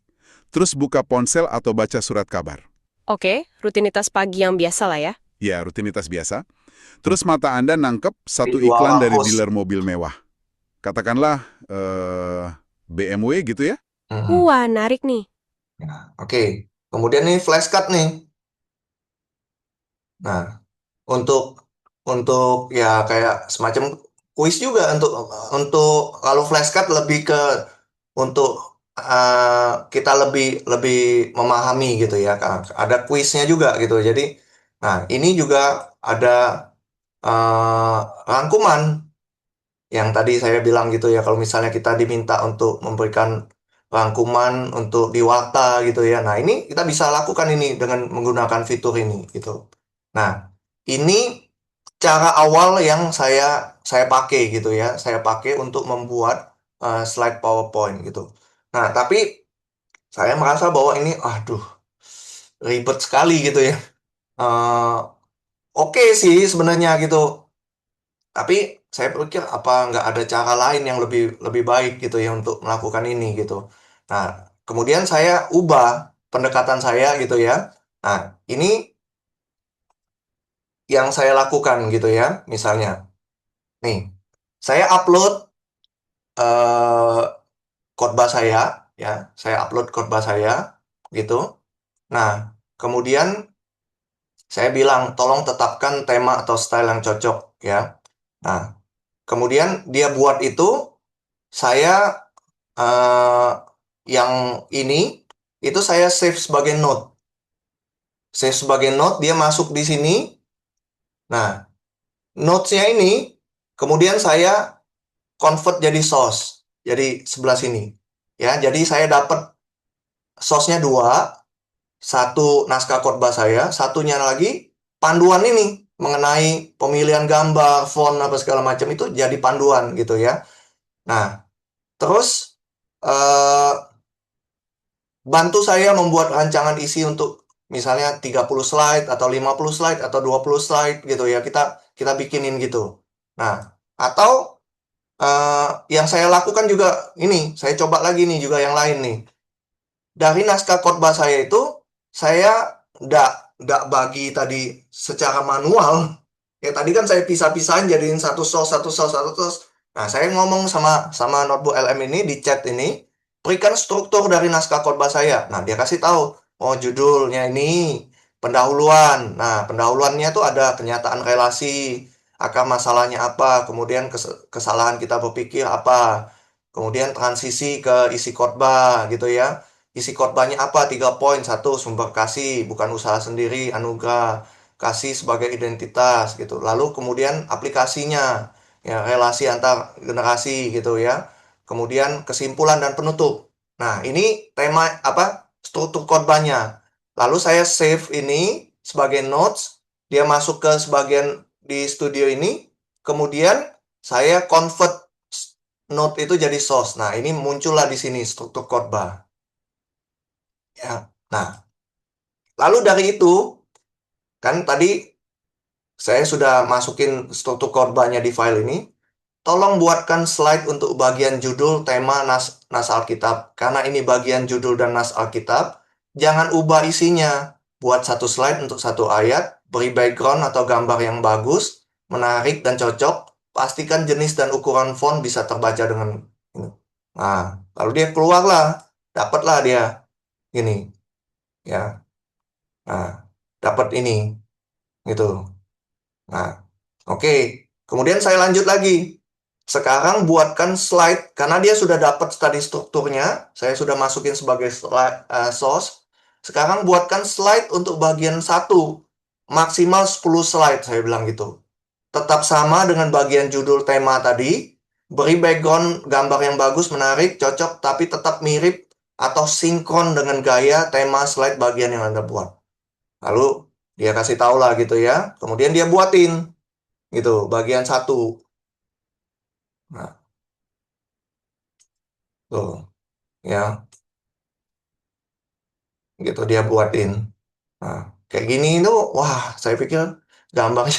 Terus buka ponsel atau baca surat kabar. Oke, rutinitas pagi yang biasa lah ya. Ya, rutinitas biasa. Terus mata Anda nangkep satu Visual iklan dari hapus. dealer mobil mewah. Katakanlah BMW gitu ya. Mm-mm. Wah, narik nih. Nah, oke. Kemudian nih flashcard nih. Nah, untuk ya kayak semacam kuis juga untuk kalau flashcard lebih ke untuk kita lebih lebih memahami gitu ya. Ada kuisnya juga gitu. Jadi, nah ini juga ada eh, rangkuman yang tadi saya bilang gitu ya. Kalau misalnya kita diminta untuk memberikan rangkuman untuk di Warta gitu ya. Nah ini kita bisa lakukan ini dengan menggunakan fitur ini gitu. Nah, ini cara awal yang saya pakai gitu ya. Saya pakai untuk membuat slide PowerPoint gitu. Nah, tapi saya merasa bahwa ini, aduh, ribet sekali gitu ya. Eh, oke sih sebenarnya gitu. Tapi saya pikir apa nggak ada cara lain yang lebih lebih baik gitu ya untuk melakukan ini gitu. Nah, kemudian saya ubah pendekatan saya gitu ya. Nah, ini yang saya lakukan gitu ya. Misalnya, nih, saya upload eh, khotbah saya, ya, saya upload khotbah saya, gitu. Nah, kemudian saya bilang, tolong tetapkan tema atau style yang cocok, ya. Nah, kemudian dia buat itu, saya eh, yang ini, itu saya save sebagai note. Save sebagai note, dia masuk di sini. Nah, notes-nya ini, kemudian saya convert jadi source. Jadi sebelah sini. Ya, jadi saya dapat source-nya dua, satu naskah khotbah saya, satunya lagi panduan ini mengenai pemilihan gambar, font apa segala macam itu jadi panduan gitu ya. Nah, terus eh, bantu saya membuat rancangan isi untuk misalnya 30 slide atau 50 slide atau 20 slide gitu ya. Kita kita bikinin gitu. Nah, atau yang saya lakukan juga ini, saya coba lagi nih juga yang lain nih. Dari naskah khotbah saya itu, saya nggak bagi tadi secara manual. Ya tadi kan saya pisah-pisahin jadiin satu source, satu source, satu source. Nah, saya ngomong sama sama notebook LM ini di chat ini, berikan struktur dari naskah khotbah saya. Nah, dia kasih tahu, oh judulnya ini pendahuluan. Nah, pendahuluannya tuh ada kenyataan relasi, akar masalahnya apa, kemudian kesalahan kita berpikir apa, kemudian transisi ke isi khotbah gitu ya. Isi khotbahnya apa? 3 poin. Satu, sumber kasih, bukan usaha sendiri, anugerah. Kasih sebagai identitas gitu. Lalu kemudian aplikasinya, ya relasi antar generasi gitu ya. Kemudian kesimpulan dan penutup. Nah, ini tema apa? Struktur khotbahnya. Lalu saya save ini sebagai notes, dia masuk ke sebagian di studio ini. Kemudian saya convert note itu jadi source. Nah, ini muncullah di sini struktur khotbah. Ya. Nah, lalu dari itu kan tadi saya sudah masukin struktur korbannya di file ini. Tolong buatkan slide untuk bagian judul, tema, nas Alkitab. Karena ini bagian judul dan nas Alkitab, jangan ubah isinya. Buat satu slide untuk satu ayat, beri background atau gambar yang bagus, menarik dan cocok. Pastikan jenis dan ukuran font bisa terbaca dengan ini. Nah, lalu dia keluarlah, dapatlah dia ini, ya. Nah, dapat ini, gitu. Nah, oke. Kemudian saya lanjut lagi. Sekarang buatkan slide, karena dia sudah dapat tadi strukturnya, saya sudah masukin sebagai slide, source. Sekarang buatkan slide untuk bagian satu, maksimal 10 slide, saya bilang gitu. Tetap sama dengan bagian judul tema tadi, beri background gambar yang bagus, menarik, cocok, tapi tetap mirip atau sinkron dengan gaya tema slide bagian yang Anda buat. Lalu dia kasih tahu lah gitu ya. Kemudian dia buatin gitu bagian satu. Nah, tuh ya, gitu dia buatin. Nah, kayak gini tuh, wah, saya pikir gambarnya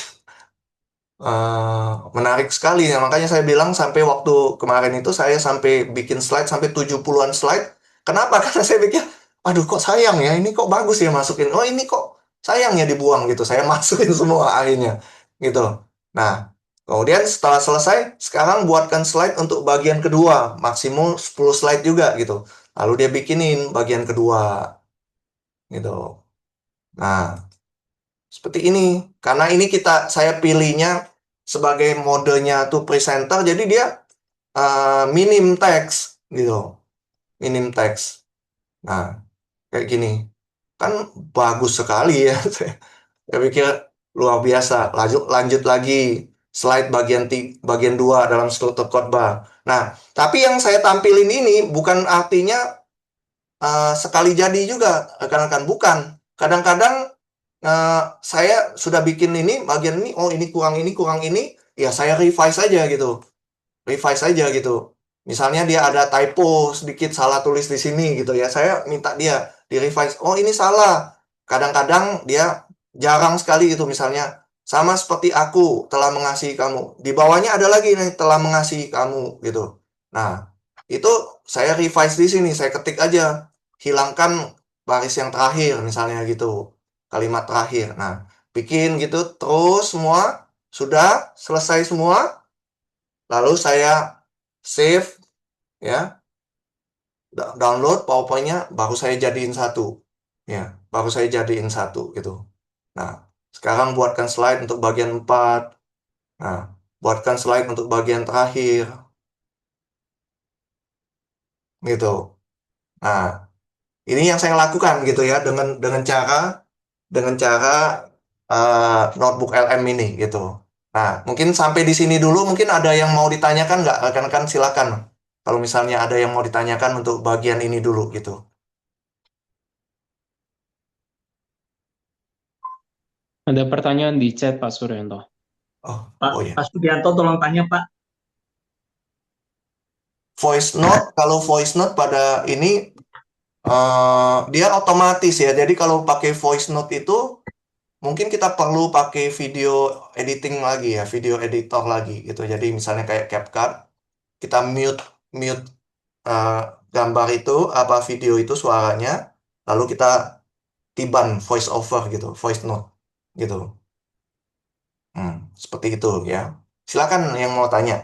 menarik sekali ya. Makanya saya bilang sampai waktu kemarin itu saya sampai bikin slide sampai 70-an slide. Kenapa? Karena saya pikir, aduh kok sayang ya, ini kok bagus ya masukin. Oh ini kok sayang ya dibuang gitu. Saya masukin semua akhirnya gitu. Nah, kemudian setelah selesai, sekarang buatkan slide untuk bagian kedua, maksimum 10 slide juga gitu. Lalu dia bikinin bagian kedua gitu. Nah, seperti ini. Karena ini saya pilihnya sebagai modenya tuh presenter, jadi dia minim teks gitu. Minim teks. Nah, kayak gini. Kan bagus sekali ya. Saya pikir luar biasa. Lanjut lanjut lagi slide bagian 2 dalam struktur khotbah. Nah, tapi yang saya tampilin ini bukan artinya sekali jadi juga, rekan-rekan, bukan. Kadang-kadang saya sudah bikin ini bagian ini, oh ini kurang ini, ya saya revise aja gitu. Revise aja gitu. Misalnya dia ada typo sedikit salah tulis di sini gitu ya. Saya minta dia di revise. Oh, ini salah. Kadang-kadang dia jarang sekali gitu misalnya sama seperti aku telah mengasihi kamu. Di bawahnya ada lagi nih telah mengasihi kamu gitu. Nah, itu saya revise di sini, saya ketik aja. Hilangkan baris yang terakhir misalnya gitu. Kalimat terakhir. Nah, bikin gitu terus semua sudah selesai semua. Lalu saya save ya, download PowerPoint-nya, baru saya jadiin satu. Ya, baru saya jadiin satu gitu. Nah, sekarang buatkan slide untuk bagian 4. Nah, buatkan slide untuk bagian terakhir gitu. Nah, ini yang saya lakukan gitu ya dengan cara notebook LM ini gitu. Nah, mungkin sampai di sini dulu. Mungkin ada yang mau ditanyakan nggak? Rekan-rekan silakan. Kalau misalnya ada yang mau ditanyakan untuk bagian ini dulu gitu. Ada pertanyaan di chat Pak Suryanto. Oh, Pak, oh ya. Pak Sugianto tolong tanya Pak. Kalau voice note pada ini dia otomatis ya. Jadi kalau pakai voice note itu mungkin kita perlu pakai video editing lagi ya, video editor lagi gitu. Jadi misalnya kayak CapCut, kita mute mute eh, gambar itu apa video itu suaranya, lalu kita tiban voice over gitu, voice note gitu. Seperti itu ya. Silakan yang mau tanya.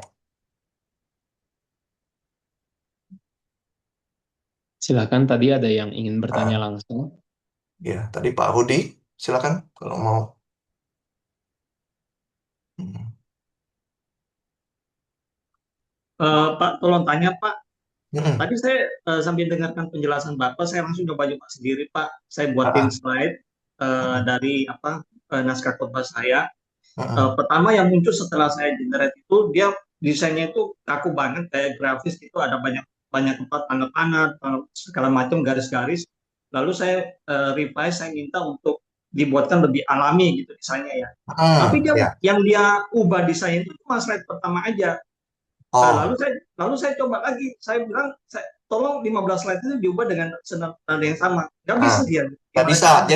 Silakan, tadi ada yang ingin bertanya Ah, langsung. ya, tadi Pak Rudi, silakan kalau mau. Hmm. Pak, tolong tanya Pak. Mm-mm. Tadi saya sambil dengarkan penjelasan Bapak, saya langsung coba-coba sendiri Pak. Saya Ah, buatin ah. slide Mm-mm. dari naskah khotbah saya. Mm-mm. Pertama yang muncul setelah saya generate itu dia desainnya itu kaku banget kayak grafis itu ada banyak banyak tempat tanda-tanda segala macam garis-garis. Lalu saya revise, saya minta untuk dibuatkan lebih alami gitu desainnya ya. Tapi dia Ya. yang dia ubah desain itu cuma slide pertama aja. Oh, Lalu saya coba lagi, saya bilang, tolong 15 slide itu diubah dengan nada yang sama. Nggak bisa ah, dia, nggak gimana bisa. caranya?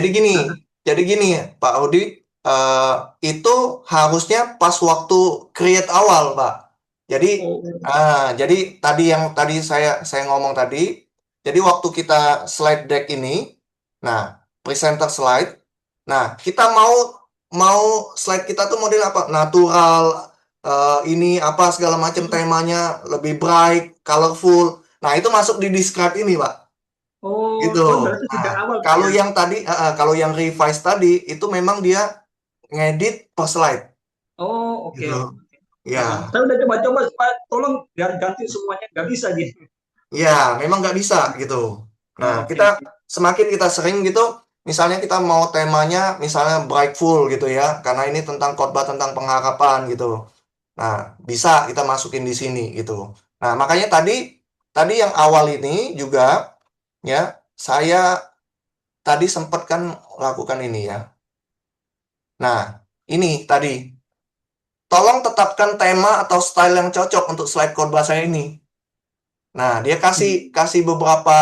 Jadi gini, Pak Audi, eh, itu harusnya pas waktu create awal, Pak. Jadi, Oh, jadi tadi saya ngomong tadi, jadi waktu kita slide deck ini, nah presenter slide, nah kita mau mau slide kita tuh model apa? Natural, ini apa segala macam temanya lebih bright, colorful. Nah itu masuk di describe ini, Pak. oh, Gitu. oh, berarti Nah, sejak awal Pak kalau ya? yang tadi, kalau yang revise tadi itu memang dia ngedit per slide. Oh, oke, Gitu. oke. Ya, Saya udah coba-coba, Pak, tolong ganti semuanya, nggak bisa dia. ya, memang nggak bisa gitu. Nah, Oh, oke, kita oke. semakin kita sering gitu, misalnya kita mau temanya misalnya brightful gitu ya, karena ini tentang khotbah tentang pengharapan gitu. Nah, bisa kita masukin di sini gitu. Nah, makanya tadi tadi yang awal ini juga ya, saya tadi sempat kan lakukan ini ya. Nah, ini tadi tolong tetapkan tema atau style yang cocok untuk slide khotbah saya ini. Nah, dia kasih kasih beberapa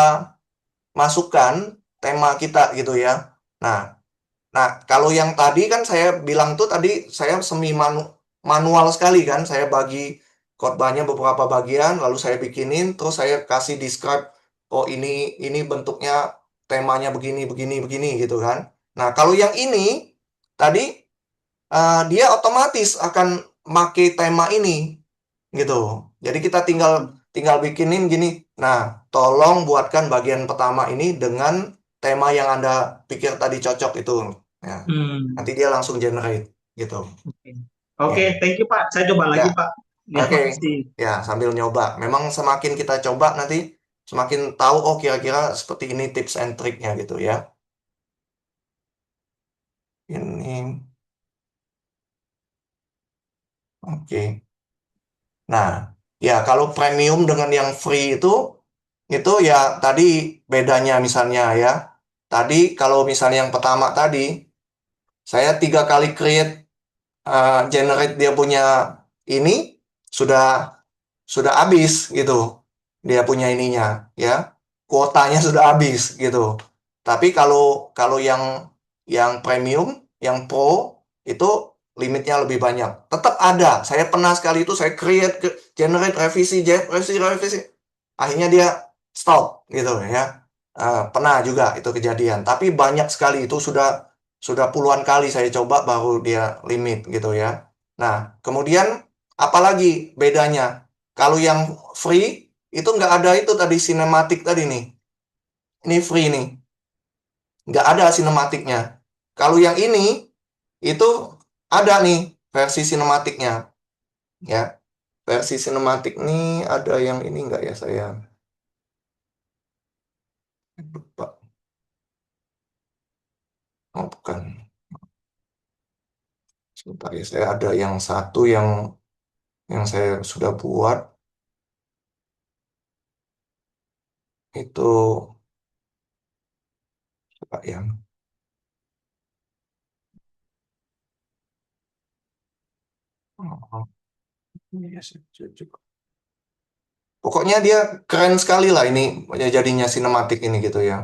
masukan tema kita gitu ya. Nah, nah kalau yang tadi kan saya bilang tuh tadi saya manual sekali kan. Saya bagi khotbahnya beberapa bagian, lalu saya bikinin, terus saya kasih describe. Oh ini bentuknya temanya begini, begini, begini gitu kan. Nah, kalau yang ini tadi dia otomatis akan make tema ini gitu. Jadi kita tinggal tinggal bikinin gini. Nah, tolong buatkan bagian pertama ini dengan tema yang Anda pikir tadi cocok itu. Ya, Hmm. nanti dia langsung generate gitu. Oke, Oke, Ya, thank you Pak. Saya coba ya, lagi Pak. Ya, oke. makasih. Ya, sambil nyoba. Memang semakin kita coba nanti semakin tahu oh kira-kira seperti ini tips and triknya gitu ya. Ini oke. Nah, ya kalau premium dengan yang free itu ya tadi bedanya misalnya ya. Tadi kalau misalnya yang pertama tadi, saya 3 kali create generate dia punya ini sudah sudah habis gitu. Dia punya ininya ya. Kuotanya sudah habis gitu. Tapi kalau kalau yang premium, yang pro itu limitnya lebih banyak. Tetap ada. Saya pernah sekali itu saya create generate revisi, revisi, revisi. Akhirnya dia stop gitu ya. Pernah juga itu kejadian. Tapi banyak sekali itu sudah puluhan kali saya coba baru dia limit gitu ya. Nah, kemudian apalagi bedanya? Kalau yang free itu nggak ada itu tadi sinematik tadi nih. Ini free nih, nggak ada sinematiknya. Kalau yang ini itu ada nih versi sinematiknya ya. Versi sinematik nih ada yang ini nggak ya saya lupa. Oh bukan. Sebentar ya, saya ada yang satu yang saya sudah buat itu Pak yang oh, iya, pokoknya dia keren sekali lah ini jadinya sinematik ini gitu ya.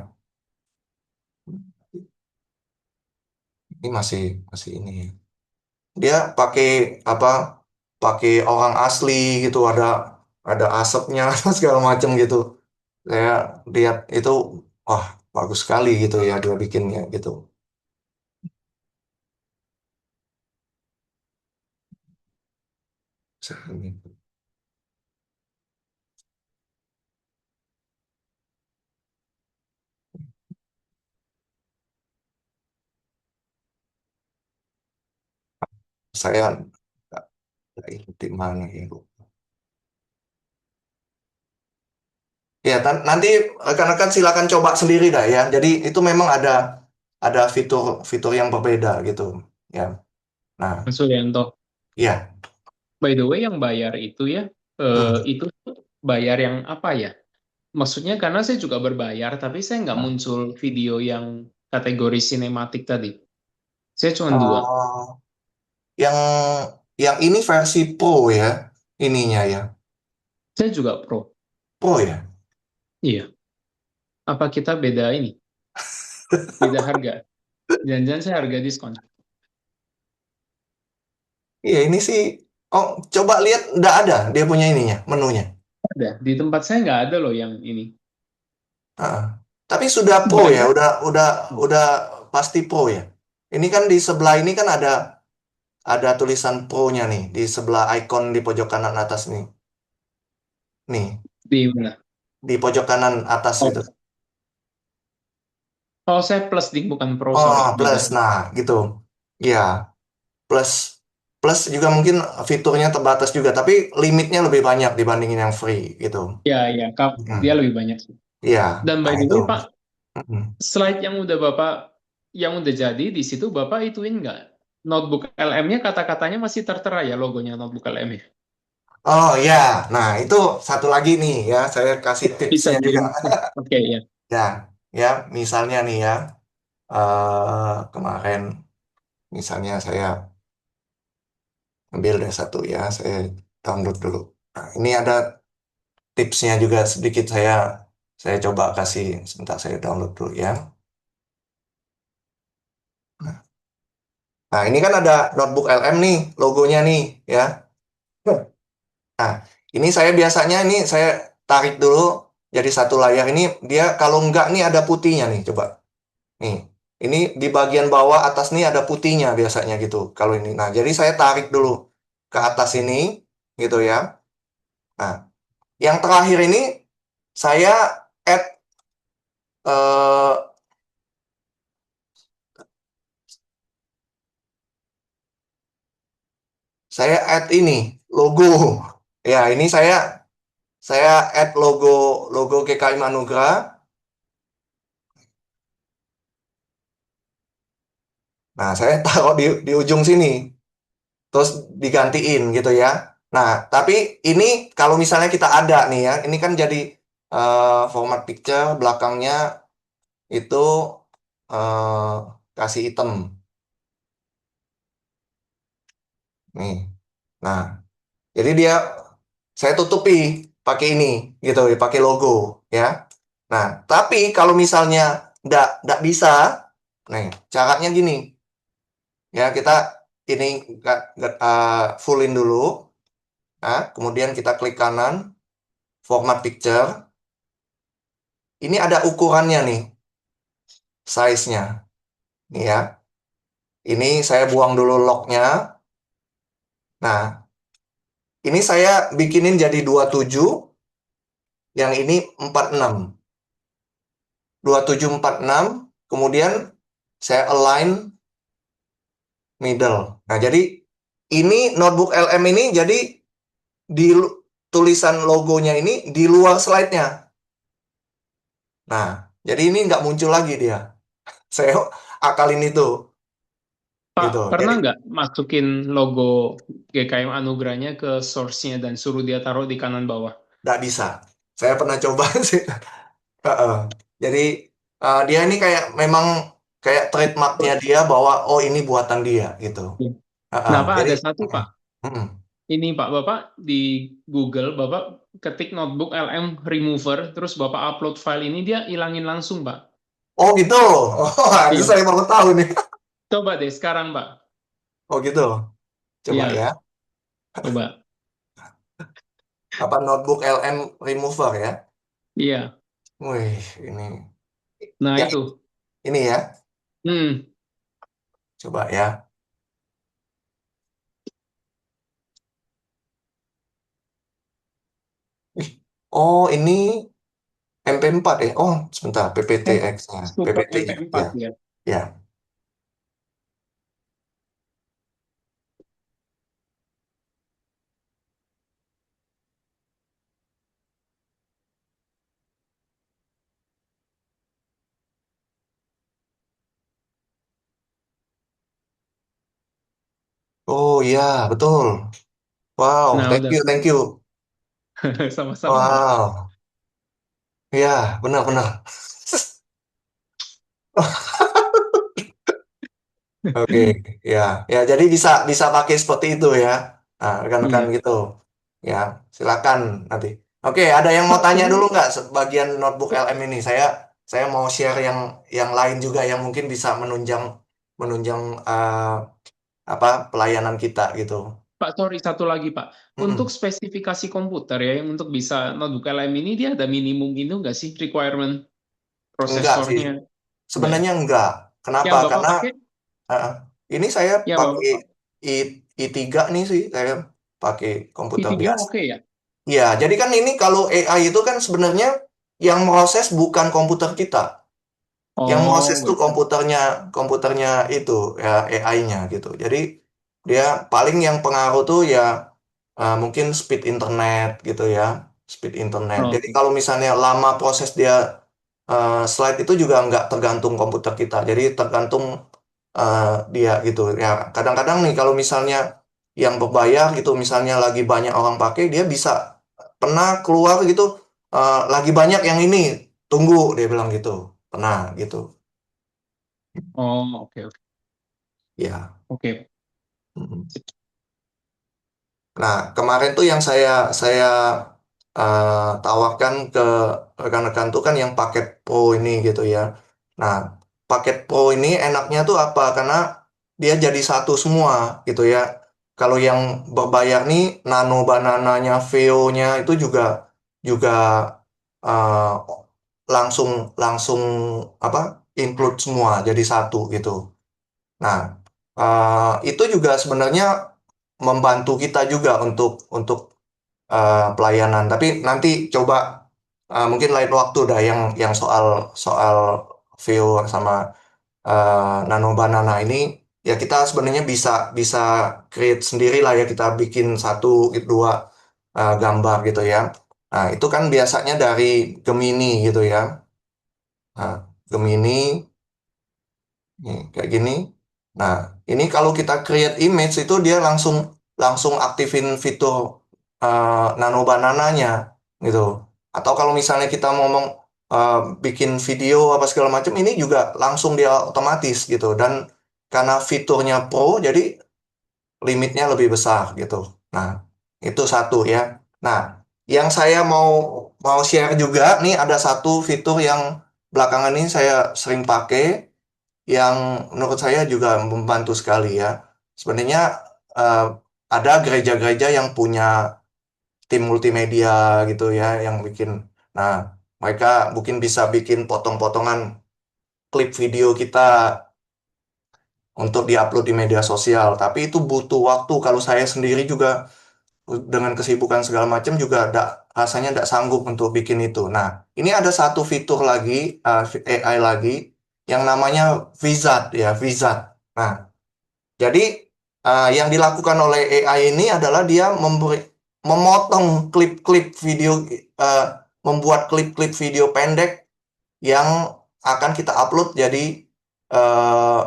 Ini masih masih ini ya. Dia pakai apa? Pakai orang asli gitu, ada asapnya segala macam gitu. Saya lihat itu, wah bagus sekali gitu ya dia bikinnya gitu. Saya nggak ingat di mana ya Bu. Ya nanti rekan-rekan silakan coba sendiri dah ya. Jadi itu memang ada fitur-fitur yang berbeda gitu ya. Nah, Mas Suryanto. ya. By the way, yang bayar itu ya, Hmm. itu bayar yang apa ya? Maksudnya karena saya juga berbayar, tapi saya nggak Nah, muncul video yang kategori sinematik tadi. Saya cuma dua. oh, yang yang ini versi Pro ya, ininya ya. Saya juga pro. Pro ya. Iya. Apa kita beda ini? Beda harga? Jangan-jangan saya harga diskon. Iya ini sih. Oh, coba lihat, nggak ada dia punya ininya, menunya. Ada. Di tempat saya nggak ada loh yang ini. Ah. Tapi sudah pro ya, Banyak. udah pasti pro ya. Ini kan di sebelah ini kan ada tulisan pro-nya nih di sebelah icon di pojok kanan atas nih. Nih, Di mana? di pojok kanan atas Oh, itu. oh, saya plus di bukan pro, Oh, sorry. Beda. plus. Nah, gitu. Ya, plus plus juga mungkin fiturnya terbatas juga, tapi limitnya lebih banyak dibandingin yang free gitu. Ya, ya. Dia Hmm. lebih banyak sih. Iya, Dan by nah the itu. way, Pak, Mm-mm. slide yang udah Bapak, yang udah jadi, di situ Bapak ituin nggak? Notebook LM-nya kata-katanya masih tertera ya logonya notebook LM-nya? Oh ya, nah itu satu lagi nih ya, saya kasih Bisa tipsnya juga. di-info. Oke, ya. Ya, ya, misalnya nih ya, kemarin misalnya saya ambil deh satu ya, saya download dulu. Nah, ini ada tipsnya juga sedikit saya coba kasih, sebentar saya download dulu ya. Nah, ini kan ada notebook LM nih, logonya nih ya. Nah, ini saya biasanya ini saya tarik dulu. jadi satu layar ini dia kalau enggak nih ada putihnya nih, coba. Nih, ini di bagian bawah atas nih ada putihnya biasanya gitu. Kalau ini, nah jadi saya tarik dulu ke atas ini, gitu ya. Nah, yang terakhir ini saya add eh, saya add ini logo. Ya, ini saya add logo logo GKI Manugra. Nah, saya taruh di ujung sini. Terus digantiin gitu ya. Nah, tapi ini kalau misalnya kita ada nih ya, ini kan jadi format picture belakangnya itu eh, kasih item nih. Nah, jadi saya tutupi pakai ini gitu, pakai logo ya. Nah, tapi kalau misalnya nggak bisa, nih caranya gini ya, kita ini fullin dulu. Nah, kemudian kita klik kanan, format picture. Ini ada ukurannya nih, size-nya. Nih ya. Ini saya buang dulu lock-nya. Nah, ini saya bikinin jadi 27, yang ini 46. 27 46, kemudian saya align middle. Nah, jadi ini notebook LM ini jadi di tulisan logonya ini di luar slide-nya. Nah, jadi ini nggak muncul lagi dia. Saya akalin itu Pak, gitu. pernah Jadi nggak masukin logo GKM Anugerahnya ke source-nya dan suruh dia taruh di kanan bawah? nggak bisa. Saya pernah coba sih. Heeh. Jadi dia ini kayak memang kayak trademarknya dia bahwa oh ini buatan dia gitu. Heeh. Nah, Pak, Jadi ada satu, mm, Pak. mm. Ini, Pak, Bapak di Google, Bapak ketik notebook LM remover, terus Bapak upload file ini, dia hilangin langsung, Pak. Oh gitu. Oh, itu Iya. saya baru tahu nih. Coba deh sekarang, Pak. Oh gitu. Coba ya. Iya, coba. Apa notebook LM remover ya? Iya. Wih, ini. Nah, Ya, itu. ini ya. Hmm. Coba ya. Ih, oh, ini MP4 ya. Oh, sebentar. PPTX-nya. Super PPT ya. MP4 ya. Ya. Oh iya, betul. Wow, Nah, thank udah. you, thank you. Sama-sama, Pak. Wow, iya, benar-benar. Oke, ya, ya. Jadi bisa bisa pakai seperti itu ya, nah, rekan-rekan Iya. gitu. Ya, silakan nanti. Oke, ada yang mau Pak, tanya dulu ini nggak sebagian notebook LM ini? Saya mau share yang lain juga yang mungkin bisa menunjang menunjang apa pelayanan kita gitu. Pak, sorry, satu lagi, Pak. Untuk Mm-mm. spesifikasi komputer ya, yang untuk bisa notebook LM ini, dia ada minimum itu nggak sih? Requirement Enggak sih, prosesornya? Nggak ya? sebenarnya enggak. Kenapa? Yang Bapak Karena pakai? uh, ini saya Yang pakai Bapak i i3 nih sih, saya pakai komputer i3 biasa. oke ya? Ya, jadi kan ini kalau AI itu kan sebenarnya yang proses bukan komputer kita. Yang proses Oh, tuh betul. komputernya itu ya AI-nya gitu. Jadi dia paling yang pengaruh tuh ya mungkin speed internet gitu ya, speed internet. Oh, Jadi kalau misalnya lama proses dia slide itu juga nggak tergantung komputer kita. Jadi tergantung dia gitu. Ya kadang-kadang nih kalau misalnya yang berbayar gitu, misalnya lagi banyak orang pakai, dia bisa pernah keluar gitu, lagi banyak yang ini, tunggu dia bilang gitu. Pernah gitu. oh, oke, oke, Ya. oke. Mm. Nah, kemarin tuh yang saya tawarkan ke rekan-rekan tuh kan yang paket Pro ini gitu ya. Nah, paket Pro ini enaknya tuh apa? Karena dia jadi satu semua gitu ya. Kalau yang berbayar nih Nano Banananya, Veo-nya itu juga juga eh, langsung langsung apa include semua jadi satu gitu. Nah, itu juga sebenarnya membantu kita juga untuk pelayanan. Tapi nanti coba mungkin lain waktu dah yang soal soal viewer sama Nano Banana ini ya kita sebenarnya bisa bisa create sendiri lah ya kita bikin satu dua gambar gitu ya. Nah, itu kan biasanya dari Gemini gitu ya. Nah, Gemini nih, kayak gini. Nah, ini kalau kita create image itu dia langsung langsung aktifin fitur Nano Banananya gitu. Atau kalau misalnya kita ngomong eh, bikin video apa segala macam ini juga langsung dia otomatis gitu. Dan karena fiturnya Pro jadi limitnya lebih besar gitu. Nah, itu satu ya. Nah, yang saya mau mau share juga nih ada satu fitur yang belakangan ini saya sering pakai yang menurut saya juga membantu sekali ya. Sebenarnya eh, ada gereja-gereja yang punya tim multimedia gitu ya, yang bikin. Nah, mereka mungkin bisa bikin potong-potongan klip video kita untuk diupload di media sosial. Tapi itu butuh waktu. Kalau saya sendiri juga dengan kesibukan segala macam juga rasanya tidak sanggup untuk bikin itu. Nah, ini ada satu fitur lagi, AI lagi, yang namanya Vizard ya, Vizard. Nah, jadi yang dilakukan oleh AI ini adalah dia memotong klip-klip video, eh, membuat klip-klip video pendek yang akan kita upload jadi eh,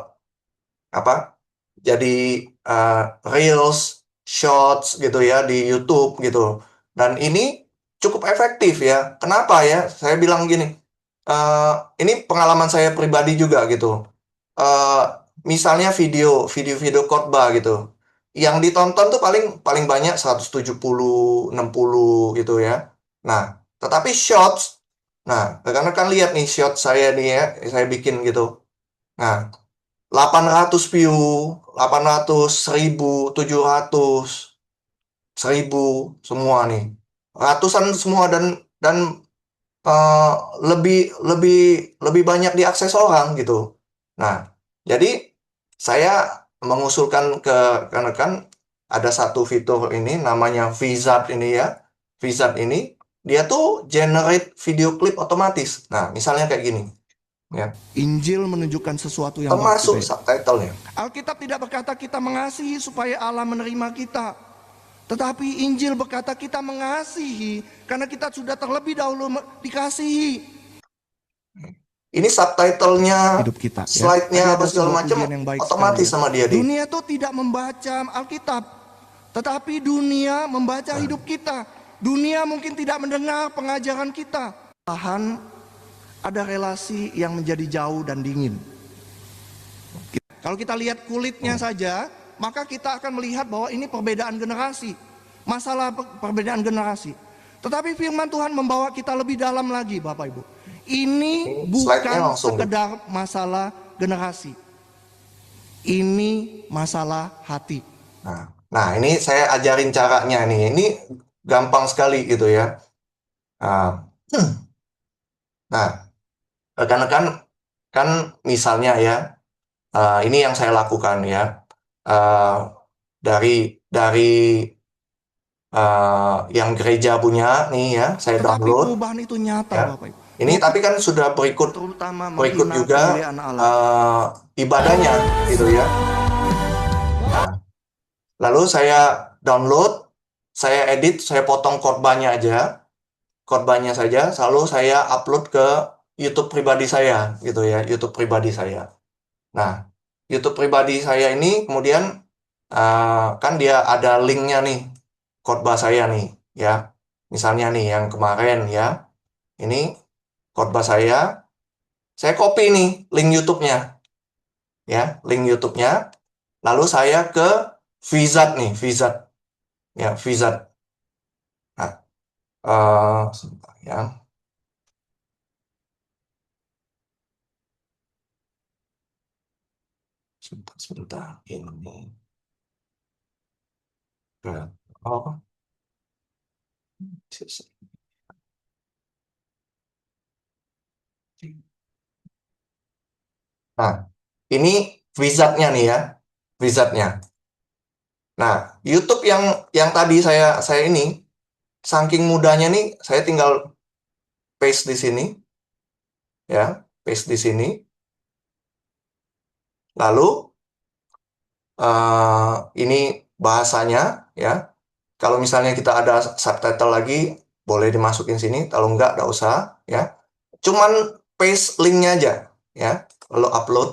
apa? Jadi eh, reels, shorts gitu ya di YouTube gitu. Dan ini cukup efektif ya. Kenapa ya? Saya bilang gini, eh, ini pengalaman saya pribadi juga gitu. eh Misalnya video-video khotbah gitu. Yang ditonton tuh paling paling banyak 170, 60 gitu ya. Nah, tetapi shorts, nah, rekan-rekan lihat nih short saya nih ya, saya bikin gitu. Nah, 800 view, 800, 1000, 700, 1000 semua nih. Ratusan semua dan eh, lebih lebih lebih banyak diakses orang gitu. Nah, jadi saya mengusulkan ke rekan-rekan ada satu fitur ini namanya Vizard ini ya. Vizard ini dia tuh generate video clip otomatis. Nah, misalnya kayak gini ya. Injil menunjukkan sesuatu yang Termasuk berbeda. subtitlenya. Alkitab tidak berkata kita mengasihi supaya Allah menerima kita. Tetapi Injil berkata kita mengasihi karena kita sudah terlebih dahulu dikasihi. Ini subtitlenya, Hidup kita, ya. slide-nya Tadi apa ada segala sebuah macam pujian yang baik otomatis sekali, ya. sama dia di. Dunia itu tidak membaca Alkitab, tetapi dunia membaca hidup kita. Dunia mungkin tidak mendengar pengajaran kita. Tahan ada relasi yang menjadi jauh dan dingin. Kalau kita lihat kulitnya saja, maka kita akan melihat bahwa ini perbedaan generasi. Masalah perbedaan generasi. Tetapi firman Tuhan membawa kita lebih dalam lagi, Bapak Ibu. Ini bukan sekedar masalah generasi. Ini masalah hati. Nah, ini saya ajarin caranya nih. Ini gampang sekali gitu ya. Nah, rekan-rekan kan misalnya ya, ini yang saya lakukan ya. Dari yang gereja punya nih ya, saya Tetapi download. perubahan itu nyata, Ya. Bapak Ibu. Ini tapi kan sudah berikut juga ibadahnya gitu ya. Nah, lalu saya download, saya edit, saya potong khotbahnya saja, lalu saya upload ke YouTube pribadi saya gitu ya, YouTube pribadi saya. Nah, YouTube pribadi saya ini kemudian kan dia ada linknya nih, khotbah saya nih ya. Misalnya nih yang kemarin ya, ini khotbah saya copy nih link YouTube-nya ya, link YouTube-nya. Lalu saya ke Vizard nih, Vizard ya, Vizard. Nah, sebentar ya. Sebentar. Ini. Oh, Nah, ini wizardnya nih ya, wizardnya. Nah, YouTube yang tadi saya ini saking mudahnya nih, saya tinggal paste di sini, ya, paste di sini. Lalu ini bahasanya, ya. Kalau misalnya kita ada subtitle lagi, boleh dimasukin sini. Kalau nggak usah, ya. Cuman paste linknya aja, ya. Lalu upload.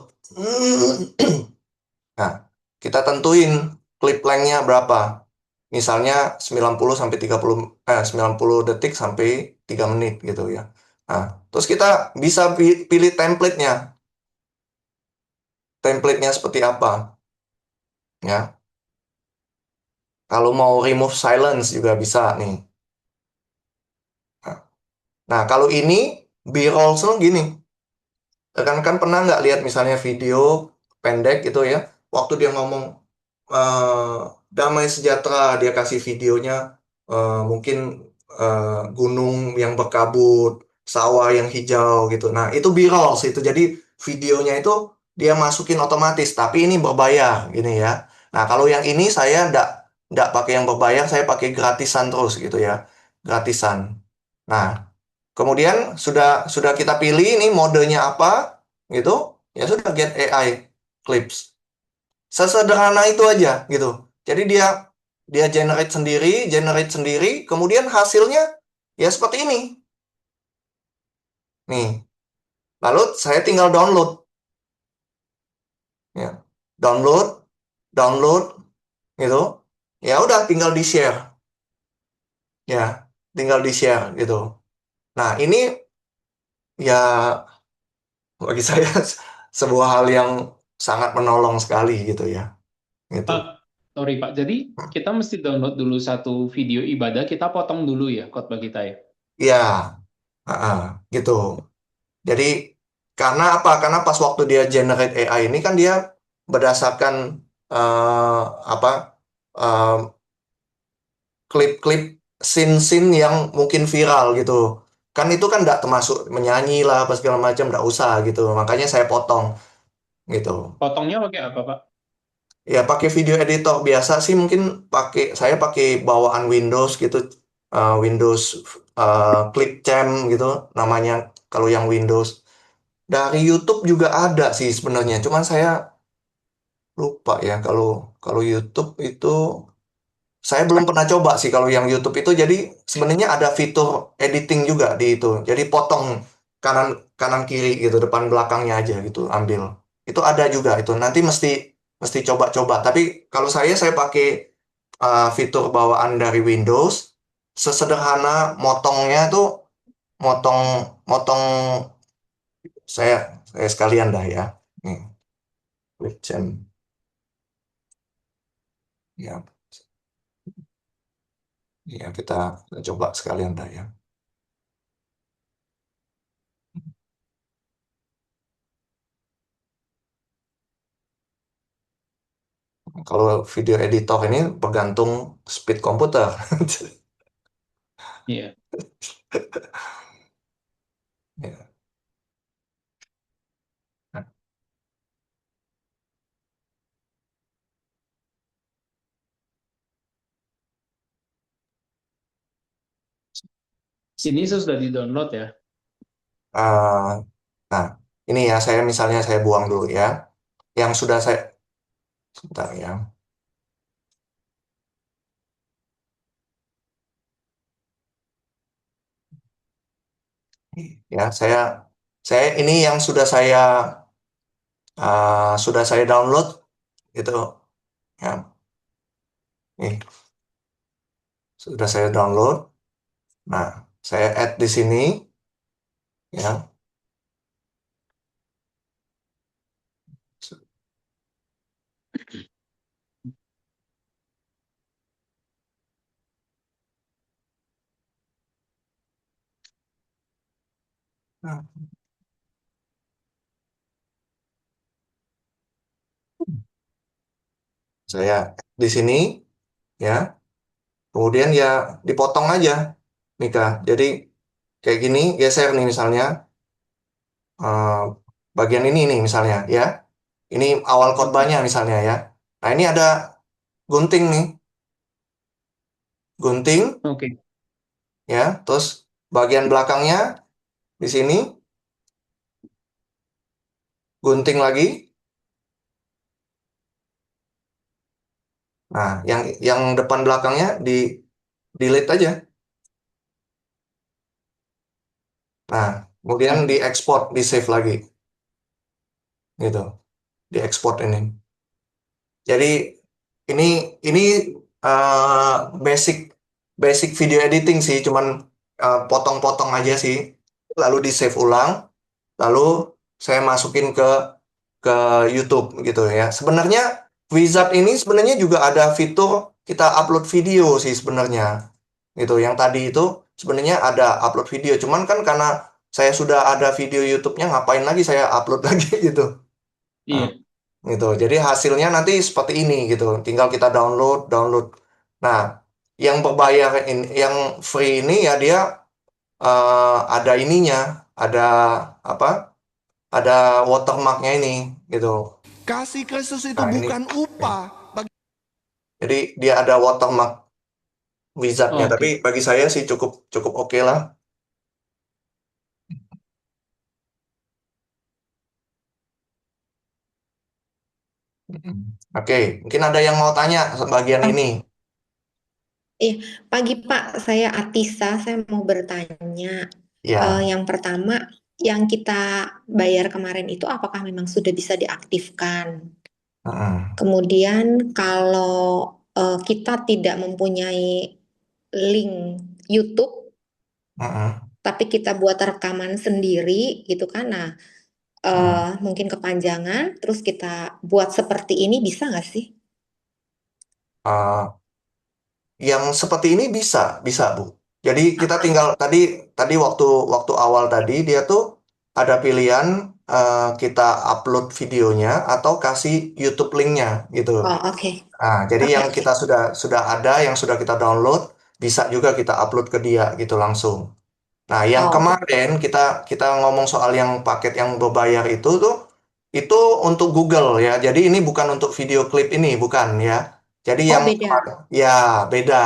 Nah, kita tentuin clip length-nya berapa. Misalnya 90 sampai 30 90 detik sampai 3 menit gitu ya. Nah, terus kita bisa pilih template-nya. Template-nya seperti apa, ya. Kalau mau remove silence juga bisa nih. Nah, kalau ini B-rolls gini. Rekan-rekan pernah nggak lihat misalnya video pendek gitu ya, waktu dia ngomong eh, damai sejahtera, dia kasih videonya mungkin gunung yang berkabut, sawah yang hijau gitu. Nah, itu B-rolls itu. Jadi videonya itu dia masukin otomatis, tapi ini berbayar gini ya. Nah, kalau yang ini saya nggak pakai yang berbayar, saya pakai gratisan terus gitu ya. Gratisan. Nah, kemudian sudah kita pilih ini modenya apa gitu, ya sudah get AI clips. Sesederhana itu aja gitu. Jadi dia dia generate sendiri, kemudian hasilnya ya seperti ini. Nih, lalu saya tinggal download, ya. Download, download gitu. Ya udah tinggal di-share. Ya, tinggal di-share gitu. Nah, ini ya bagi saya sebuah hal yang sangat menolong sekali gitu ya. Gitu. Pak, sorry Pak. Jadi kita mesti download dulu satu video ibadah, kita potong dulu ya khotbah kita ya. Iya, gitu. Jadi karena apa? Karena pas waktu dia generate AI ini kan dia berdasarkan apa eh, klip-klip scene-scene yang mungkin viral gitu. Kan itu kan nggak termasuk menyanyi lah apa segala macam, nggak usah gitu. Makanya saya potong gitu. Potongnya pakai apa Pak? Ya pakai video editor biasa sih mungkin saya pakai bawaan Windows gitu, Windows Clipchamp gitu namanya kalau yang Windows. Dari YouTube juga ada sih sebenarnya, cuman saya lupa ya kalau kalau YouTube itu saya belum pernah coba sih kalau yang YouTube itu. Jadi sebenarnya ada fitur editing juga di itu. Jadi potong kanan kanan kiri gitu, depan belakangnya aja gitu, ambil. Itu ada juga itu. Nanti mesti mesti coba-coba. Tapi kalau saya pakai fitur bawaan dari Windows. Sesederhana motongnya tuh motong motong saya sekalian dah ya. Nih, Clip Jam. Ya, ya kita coba sekalian dah ya. Kalau video editor ini bergantung speed komputer. Iya. Ya. Ini sudah di-download ya. Ah, nah, ini ya misalnya saya buang dulu ya. Yang sudah saya sebentar ya. Ya, saya ini yang sudah saya download itu ya. Nih, sudah saya download. Nah, saya add di sini ya. Nah, saya di sini ya. Kemudian ya dipotong aja, Mika. Jadi kayak gini, geser nih misalnya. bagian ini nih misalnya ya. Ini awal khotbahnya misalnya ya. Nah, ini ada gunting nih, gunting Oke. ya. Terus bagian belakangnya di sini gunting lagi. Nah, yang depan belakangnya di delete aja. Nah, kemudian Oke. diekspor, di save lagi gitu. Diekspor ini. Jadi ini eh, basic basic video editing sih, cuman potong-potong aja sih. Lalu di save ulang, lalu saya masukin ke YouTube gitu ya. Sebenarnya Wizard ini sebenarnya juga ada fitur kita upload video sih sebenarnya. Gitu. Yang tadi itu sebenarnya ada upload video, cuman kan karena saya sudah ada video YouTube-nya, ngapain lagi saya upload lagi gitu. Nah, Iya. gitu. Jadi hasilnya nanti seperti ini gitu. Tinggal kita download, download. Nah, yang berbayar ini, yang free ini ya dia ada ininya, ada apa? Ada watermarknya ini gitu. Kasih Kristus itu Nah, ini bukan ya. upah bagi Jadi dia ada watermark wizardnya, tapi Oke. bagi saya sih cukup cukup oke lah. Oke, mungkin ada yang mau tanya bagian ini. Iya, pagi Pak, saya Atisa, saya mau bertanya. Ya, Yang pertama, yang kita bayar kemarin itu apakah memang sudah bisa diaktifkan? mm, Kemudian kalau kita tidak mempunyai link YouTube, mm, tapi kita buat rekaman sendiri gitu kan, nah mm. mungkin kepanjangan, terus kita buat seperti ini bisa nggak sih? Uh, yang seperti ini bisa Bu. Jadi kita tinggal tadi tadi waktu waktu awal tadi dia tuh ada pilihan kita upload videonya atau kasih YouTube linknya gitu. Oh, oke. Nah, jadi Oke, yang oke. kita sudah ada, yang sudah kita download, bisa juga kita upload ke dia gitu langsung. Nah, yang Oh, oke. kemarin kita kita ngomong soal yang paket yang berbayar itu untuk Google ya. Jadi ini bukan untuk video klip ini, bukan ya. Jadi Oh, yang beda. ya beda.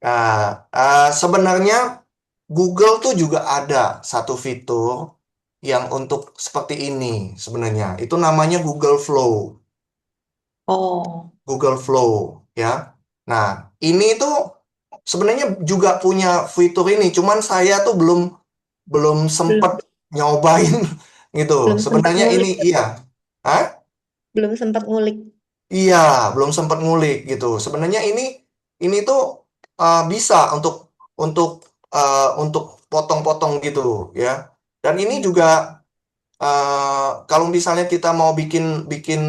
Nah, sebenarnya Google tuh juga ada satu fitur yang untuk seperti ini sebenarnya. Itu namanya Google Flow. Oh, Google Flow ya. Nah, ini tuh sebenarnya juga punya fitur ini, cuman saya tuh belum belum sempet belum nyobain gitu. belum sempat Sebenarnya ini ngulik. iya. Hah? Belum sempat ngulik. Iya, belum sempat ngulik gitu. Sebenarnya ini tuh bisa untuk potong-potong gitu ya. Dan ini juga kalau misalnya kita mau bikin bikin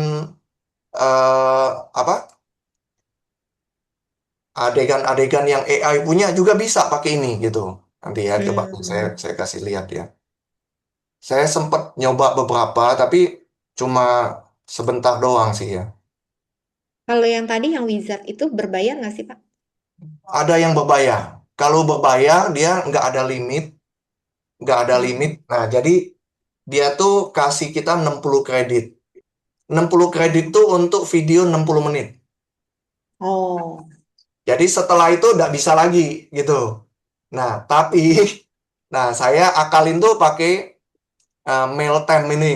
apa adegan-adegan yang AI punya juga bisa pakai ini gitu. Nanti ya coba Hmm. saya kasih lihat ya. Saya sempat nyoba beberapa tapi cuma sebentar doang sih ya. Kalau yang tadi yang wizard itu berbayar nggak sih, Pak? Ada yang berbayar. Kalau berbayar dia nggak ada limit. Hmm. Nah, jadi dia tuh kasih kita 60 kredit. 60 kredit tuh untuk video 60 menit. Oh, Jadi setelah itu nggak bisa lagi gitu. Nah, tapi nah saya akalin tuh pakai mail time ini.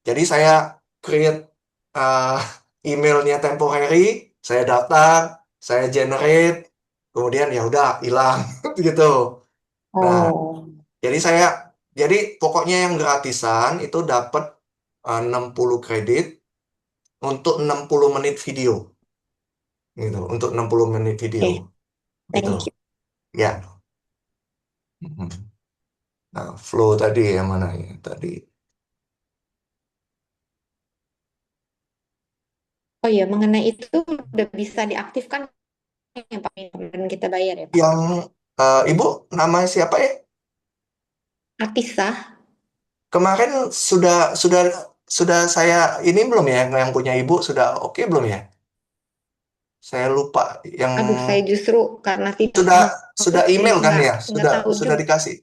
Jadi saya create uh, emailnya temporary, saya daftar, saya generate, kemudian ya udah hilang gitu. Nah, oh, jadi jadi pokoknya yang gratisan itu dapat 60 kredit untuk 60 menit video gitu, untuk 60 menit video oke, gitu. thank you. Ya. Mhm. Nah, flow tadi yang mana ya tadi? Oh iya, mengenai itu udah bisa diaktifkan yang Pak yang kemarin kita bayar ya, Pak? Yang Ibu namanya siapa ya? Atisa, Kemarin sudah saya ini belum ya yang punya Ibu sudah oke belum ya? Saya lupa yang aduh saya justru karena tidak sudah sudah ngeklik email kan ya? nggak tahu Sudah juga. dikasih.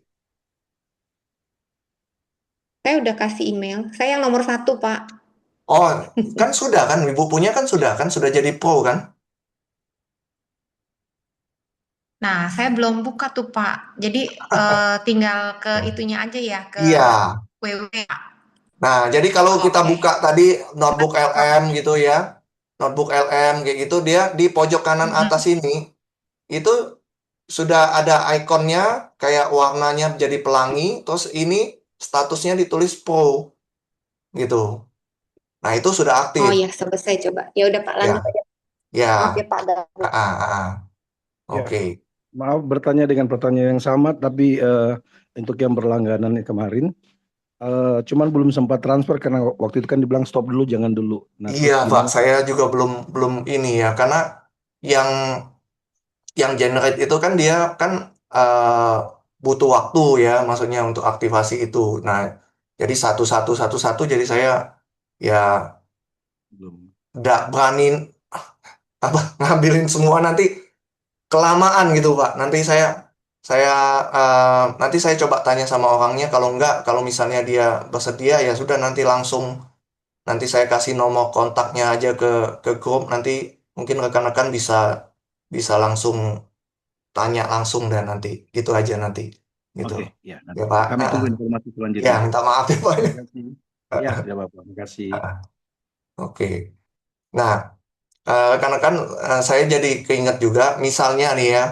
saya udah kasih email. Saya yang nomor 1, Pak. Oh, kan sudah kan, Ibu punya kan sudah jadi pro kan? Nah, saya belum buka tuh, Pak. Jadi tinggal ke itunya aja ya, ke Iya. WW. Nah, jadi kalau kita Oke. buka tadi notebook LM gitu ya, notebook LM kayak gitu, dia di pojok kanan atas Mm-mm. ini itu sudah ada ikonnya kayak warnanya jadi pelangi, terus ini statusnya ditulis Pro gitu. Nah, itu sudah Oh aktif. ya, saya coba. Ya udah, Pak, lanjut Ya, aja. Maaf ya, ya. Pak, Ah, gabut. ah, ah. Ya, Oke. maaf bertanya dengan pertanyaan yang sama, tapi untuk yang berlangganan yang kemarin, cuman belum sempat transfer karena waktu itu kan dibilang stop dulu, jangan dulu. Nah, Iya, terus Pak, gimana? saya juga belum belum ini ya, karena yang generate itu kan dia kan butuh waktu ya, maksudnya untuk aktivasi itu. Nah, jadi satu-satu jadi saya ya Belum. nggak berani apa ngambilin semua nanti kelamaan gitu Pak. Saya nanti saya coba tanya sama orangnya. Kalau enggak, kalau misalnya dia bersedia ya sudah nanti saya kasih nomor kontaknya aja ke grup. Nanti mungkin rekan-rekan bisa bisa langsung tanya langsung dan nanti gitu aja nanti gitu. Oke, ya Ya nanti Pak. kami tunggu informasi Ya selanjutnya. minta maaf ya Pak. Terima kasih. Ya, tidak apa-apa. Terima kasih. Oke. Nah, rekan-rekan, saya jadi keinget juga, misalnya nih ya,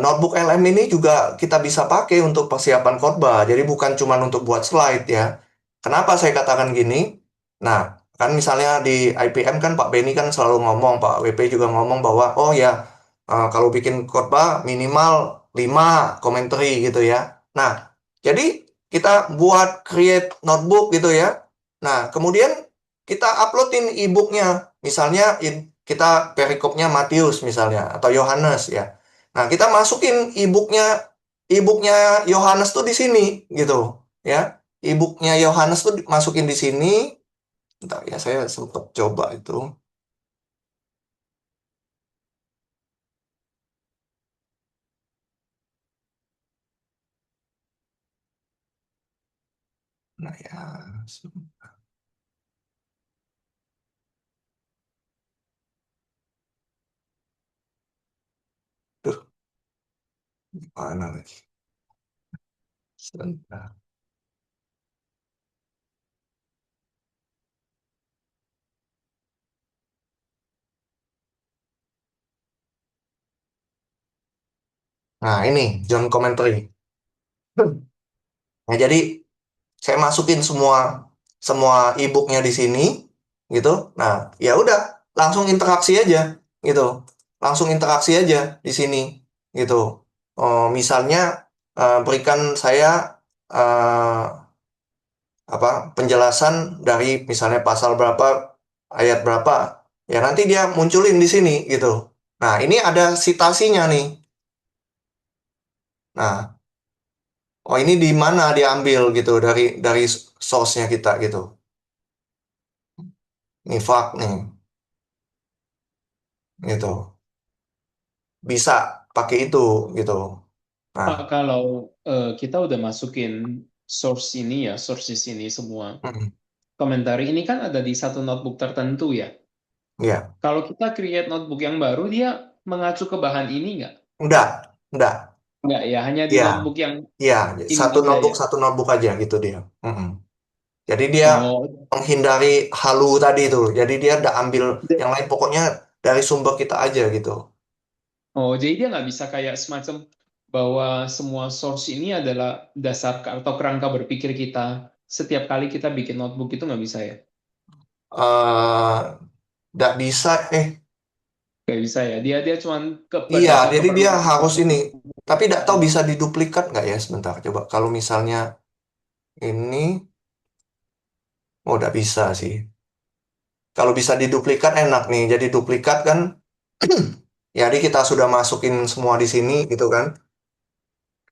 notebook LM ini juga kita bisa pakai untuk persiapan khotbah. Jadi bukan cuma untuk buat slide ya. Kenapa saya katakan gini? Nah, kan misalnya di IPM kan Pak Beni kan selalu ngomong, Pak WP juga ngomong bahwa, oh ya, kalau bikin khotbah minimal 5 commentary gitu ya. Nah, jadi kita buat create notebook gitu ya. Nah, kemudian kita uploadin e-booknya. Misalnya kita perikopnya Matius misalnya atau Yohanes ya. Nah, kita masukin e-booknya Yohanes tuh di sini gitu ya. E-booknya Yohanes tuh masukin di sini. Bentar ya, saya sempat coba itu. Nah ya, tuh mana lagi? Sebentar. Nah, ini John Commentary. Nah, jadi saya masukin semua semua e-booknya di sini gitu. Nah, ya udah langsung interaksi aja gitu. Langsung interaksi aja di sini gitu. Oh, misalnya berikan saya eh, apa penjelasan dari misalnya pasal berapa ayat berapa. Ya nanti dia munculin di sini gitu. Nah, ini ada citasinya nih. Nah, oh ini di mana diambil gitu dari source-nya kita gitu. Nih fak nih gitu. Bisa pakai itu gitu. Nah, Pak, kalau kita udah masukin source ini ya, sources ini semua, mm, komentar ini kan ada di satu notebook tertentu ya. ya, Kalau kita create notebook yang baru, dia mengacu ke bahan ini nggak? enggak, Nggak ya, hanya di ya, notebook yang ya, ini aja ya. satu notebook aja gitu dia. Mm-mm. Jadi dia Oh, menghindari halu tadi itu. Jadi dia udah ambil yang lain pokoknya dari sumber kita aja gitu. oh, jadi dia nggak bisa kayak semacam bahwa semua source ini adalah dasar atau kerangka berpikir kita. Setiap kali kita bikin notebook itu nggak bisa ya? eh Nggak bisa, Nggak bisa ya. Dia cuma ke iya, berdasar jadi dia keperluan harus ini. Tapi kita nggak tahu aja. bisa diduplikat nggak ya sebentar. Coba kalau misalnya ini, oh nggak bisa sih. Kalau bisa diduplikat enak nih. Jadi duplikat kan, ya, jadi kita sudah masukin semua di sini gitu kan.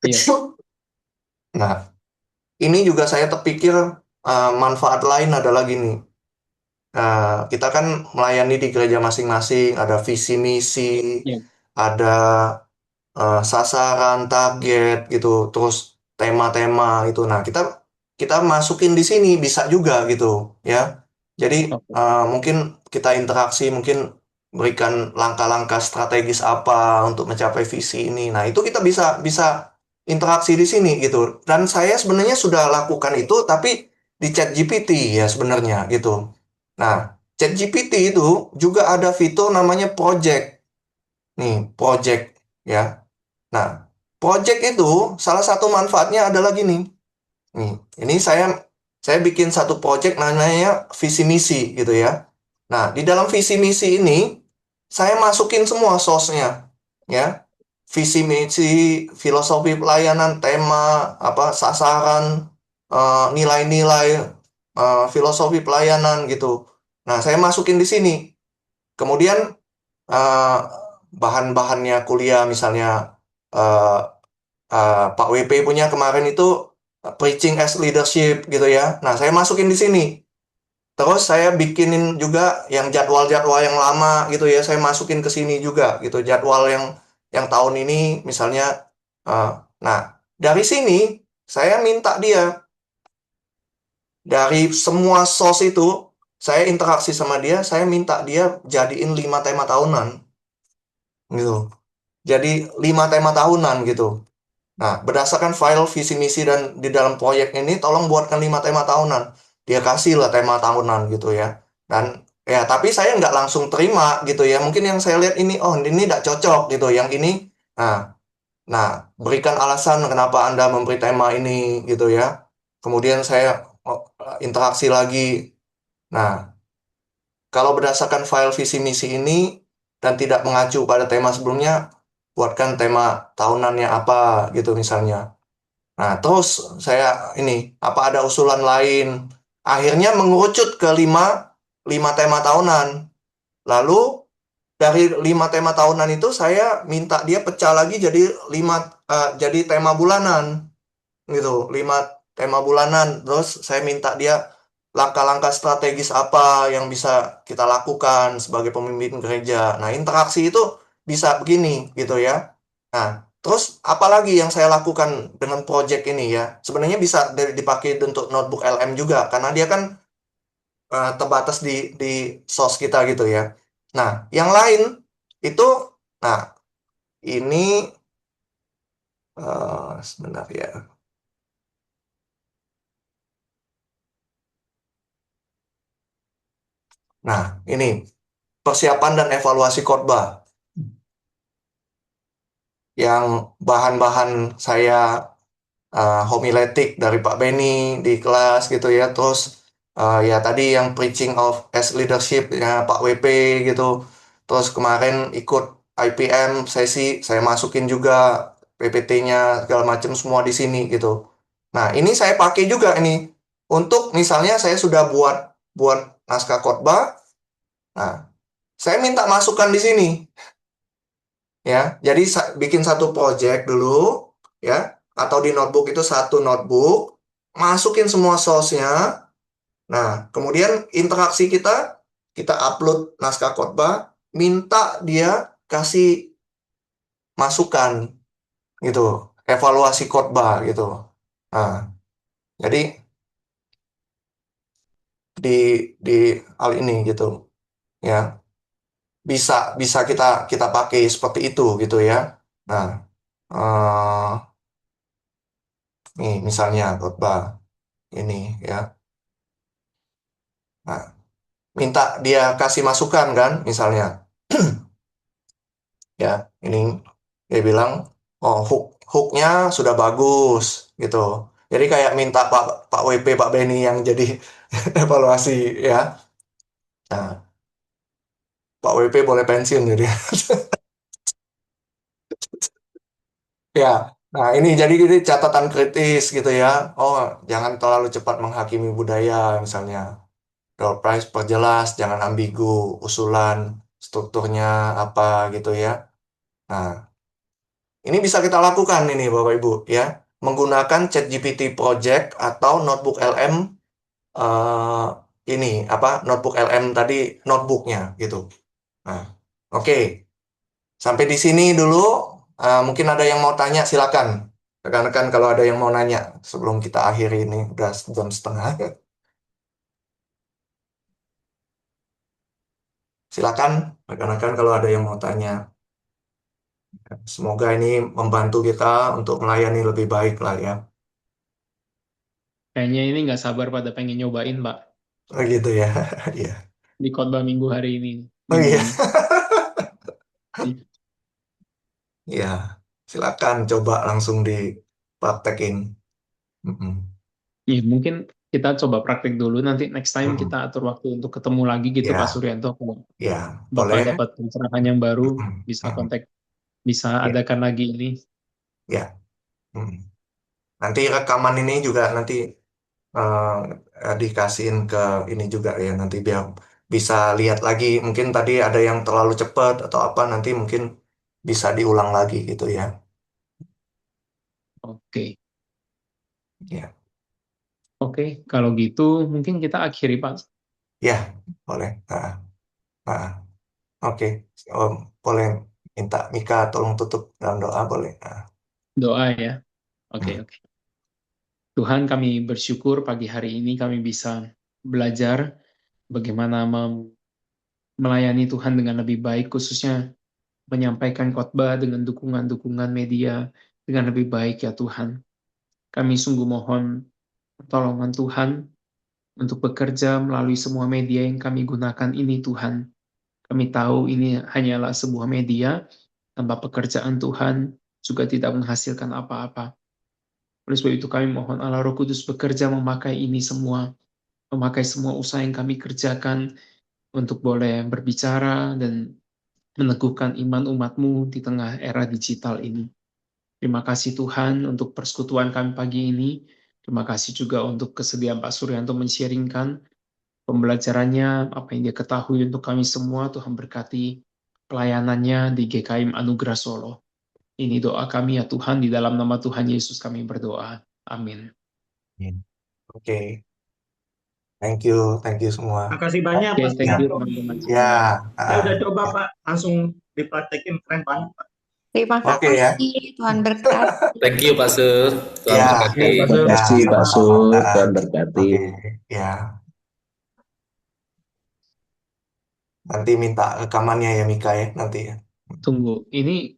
Iya. Nah, ini juga saya terpikir manfaat lain adalah gini. Kita kan melayani di gereja masing-masing, ada visi misi, Iya. ada sasaran, target gitu, terus tema-tema itu. Nah, kita kita masukin di sini bisa juga gitu ya. Jadi Oke. mungkin kita interaksi, mungkin berikan langkah-langkah strategis apa untuk mencapai visi ini. Nah, itu kita bisa bisa interaksi di sini gitu. Dan saya sebenarnya sudah lakukan itu tapi di ChatGPT ya sebenarnya gitu. Nah, ChatGPT itu juga ada fitur namanya project. Nih, project ya. Nah, project itu salah satu manfaatnya adalah gini. Nih, ini saya bikin satu project namanya visi misi gitu ya. Nah, di dalam visi misi ini saya masukin semua source-nya ya. Visi misi, filosofi pelayanan, tema, apa sasaran, nilai-nilai, filosofi pelayanan gitu. Nah, saya masukin di sini. Kemudian eh, bahan-bahannya kuliah misalnya eh, Pak WP punya kemarin itu preaching as leadership gitu ya. Nah, saya masukin di sini. Terus saya bikinin juga yang jadwal-jadwal yang lama gitu ya. Saya masukin ke sini juga gitu. Jadwal yang tahun ini misalnya. Nah, dari sini saya minta dia dari semua source itu saya interaksi sama dia. Saya minta dia jadiin 5 tema tahunan gitu. Jadi 5 tema tahunan gitu. Nah, berdasarkan file visi misi dan di dalam proyek ini, tolong buatkan 5 tema tahunan. Dia kasih lah tema tahunan gitu ya. Dan ya, tapi saya nggak langsung terima gitu ya. Mungkin yang saya lihat ini, oh ini nggak cocok gitu. Yang ini, nah, berikan alasan kenapa Anda memberi tema ini gitu ya. Kemudian saya interaksi lagi. Nah, kalau berdasarkan file visi misi ini dan tidak mengacu pada tema sebelumnya, buatkan tema tahunannya apa gitu misalnya. Nah, terus saya ini, apa ada usulan lain? Akhirnya mengerucut ke 5 tema tahunan. Lalu dari 5 tema tahunan itu saya minta dia pecah lagi jadi 5 jadi tema bulanan gitu. 5 tema bulanan. Terus saya minta dia langkah-langkah strategis apa yang bisa kita lakukan sebagai pemimpin gereja. Nah, interaksi itu bisa begini gitu ya. Nah, terus apalagi yang saya lakukan dengan project ini ya? Sebenarnya bisa dipakai untuk notebook LM juga karena dia kan terbatas di source kita gitu ya. Nah, yang lain itu, nah ini sebentar ya. Nah, ini persiapan dan evaluasi khotbah yang bahan-bahan saya homiletik dari Pak Beni di kelas gitu ya. Terus ya tadi yang preaching of as leadership ya Pak WP gitu. Terus kemarin ikut IPM sesi saya masukin juga PPT-nya segala macam semua di sini gitu. Nah, ini saya pakai juga ini untuk misalnya saya sudah buat buat naskah khotbah. Nah, saya minta masukan di sini ya. Jadi bikin satu project dulu ya atau di notebook itu satu notebook, masukin semua source-nya. Nah, kemudian interaksi kita upload naskah khotbah, minta dia kasih masukan gitu, evaluasi khotbah gitu. Nah, jadi di di hal ini gitu ya. Bisa bisa kita kita pakai seperti itu gitu ya. Nah, eh nih misalnya khotbah ini ya. Nah, minta dia kasih masukan kan, misalnya ya ini dia bilang, oh hooknya sudah bagus gitu. Jadi kayak minta Pak Pak WP Pak Beni yang jadi evaluasi ya. Nah, Pak WP boleh pensiun jadi ya. Nah, ini catatan kritis gitu ya. Oh, jangan terlalu cepat menghakimi budaya misalnya. Door prize perjelas, jangan ambigu, usulan, strukturnya apa gitu ya. Nah, ini bisa kita lakukan ini Bapak Ibu ya. Menggunakan ChatGPT Project atau Notebook LM ini apa Notebook LM tadi notebooknya gitu. Nah, oke. Sampai di sini dulu. Mungkin ada yang mau tanya silakan Rekan-rekan kalau ada yang mau nanya sebelum kita akhiri ini udah jam setengah. Silakan rekan-rekan kalau ada yang mau tanya. Semoga ini membantu kita untuk melayani lebih baik lah ya. Kayaknya ini nggak sabar pada pengen nyobain, Pak, Oh gitu ya. Iya. di khotbah minggu hari ini, Oh minggu iya. ini. Iya. Silakan coba langsung dipraktekin. Mm-mm. Ya, mungkin kita coba praktik dulu, nanti next time Mm-mm. kita atur waktu untuk ketemu lagi gitu, Pak Ya, Suryanto. Kalau ya, Bapak boleh. dapat pencerahan yang baru, Mm-mm. bisa Mm-mm. kontak, bisa Ya, adakan lagi ini. ya. Mm. Nanti rekaman ini juga nanti dikasihin ke ini juga ya nanti biar bisa lihat lagi mungkin tadi ada yang terlalu cepat atau apa nanti mungkin bisa diulang lagi gitu ya. Oke, Ya, oke. Kalau gitu mungkin kita akhiri, Pak. ya boleh. Ah, oke. Om, boleh minta Mika tolong tutup dalam doa boleh. Doa ya. Oke, Hmm. oke. Tuhan, kami bersyukur pagi hari ini kami bisa belajar bagaimana melayani Tuhan dengan lebih baik, khususnya menyampaikan khotbah dengan dukungan-dukungan media dengan lebih baik ya Tuhan. Kami sungguh mohon pertolongan Tuhan untuk bekerja melalui semua media yang kami gunakan ini Tuhan. Kami tahu ini hanyalah sebuah media, tanpa pekerjaan Tuhan juga tidak menghasilkan apa-apa. Oleh sebab itu kami mohon Allah Roh Kudus bekerja memakai ini semua, memakai semua usaha yang kami kerjakan untuk boleh berbicara dan meneguhkan iman umat-Mu di tengah era digital ini. Terima kasih Tuhan untuk persekutuan kami pagi ini. Terima kasih juga untuk kesediaan Pak Suryanto men-sharingkan pembelajarannya, apa yang dia ketahui untuk kami semua. Tuhan berkati pelayanannya di GKIM Anugerah Solo. Ini doa kami ya Tuhan, di dalam nama Tuhan Yesus kami berdoa. Amin. Oke, thank you semua. Makasih banyak Oke, Pak thank you Sugianto. teman-teman Ya, semua. Saya udah coba Pak, langsung dipraktekin keren banget Pak. Terima oke ya. kasih, Tuhan berkati. Thank you Pak Sur. Tuhan Ya, berkati. Oke, Pak ya, Sur. Kasih Pak sama-sama. Sur, Tuhan berkati. Oke, ya. Nanti minta rekamannya ya Mika ya nanti ya. Tunggu, ini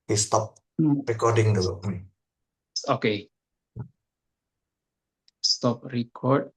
Di stop recording dulu. oke. Stop record.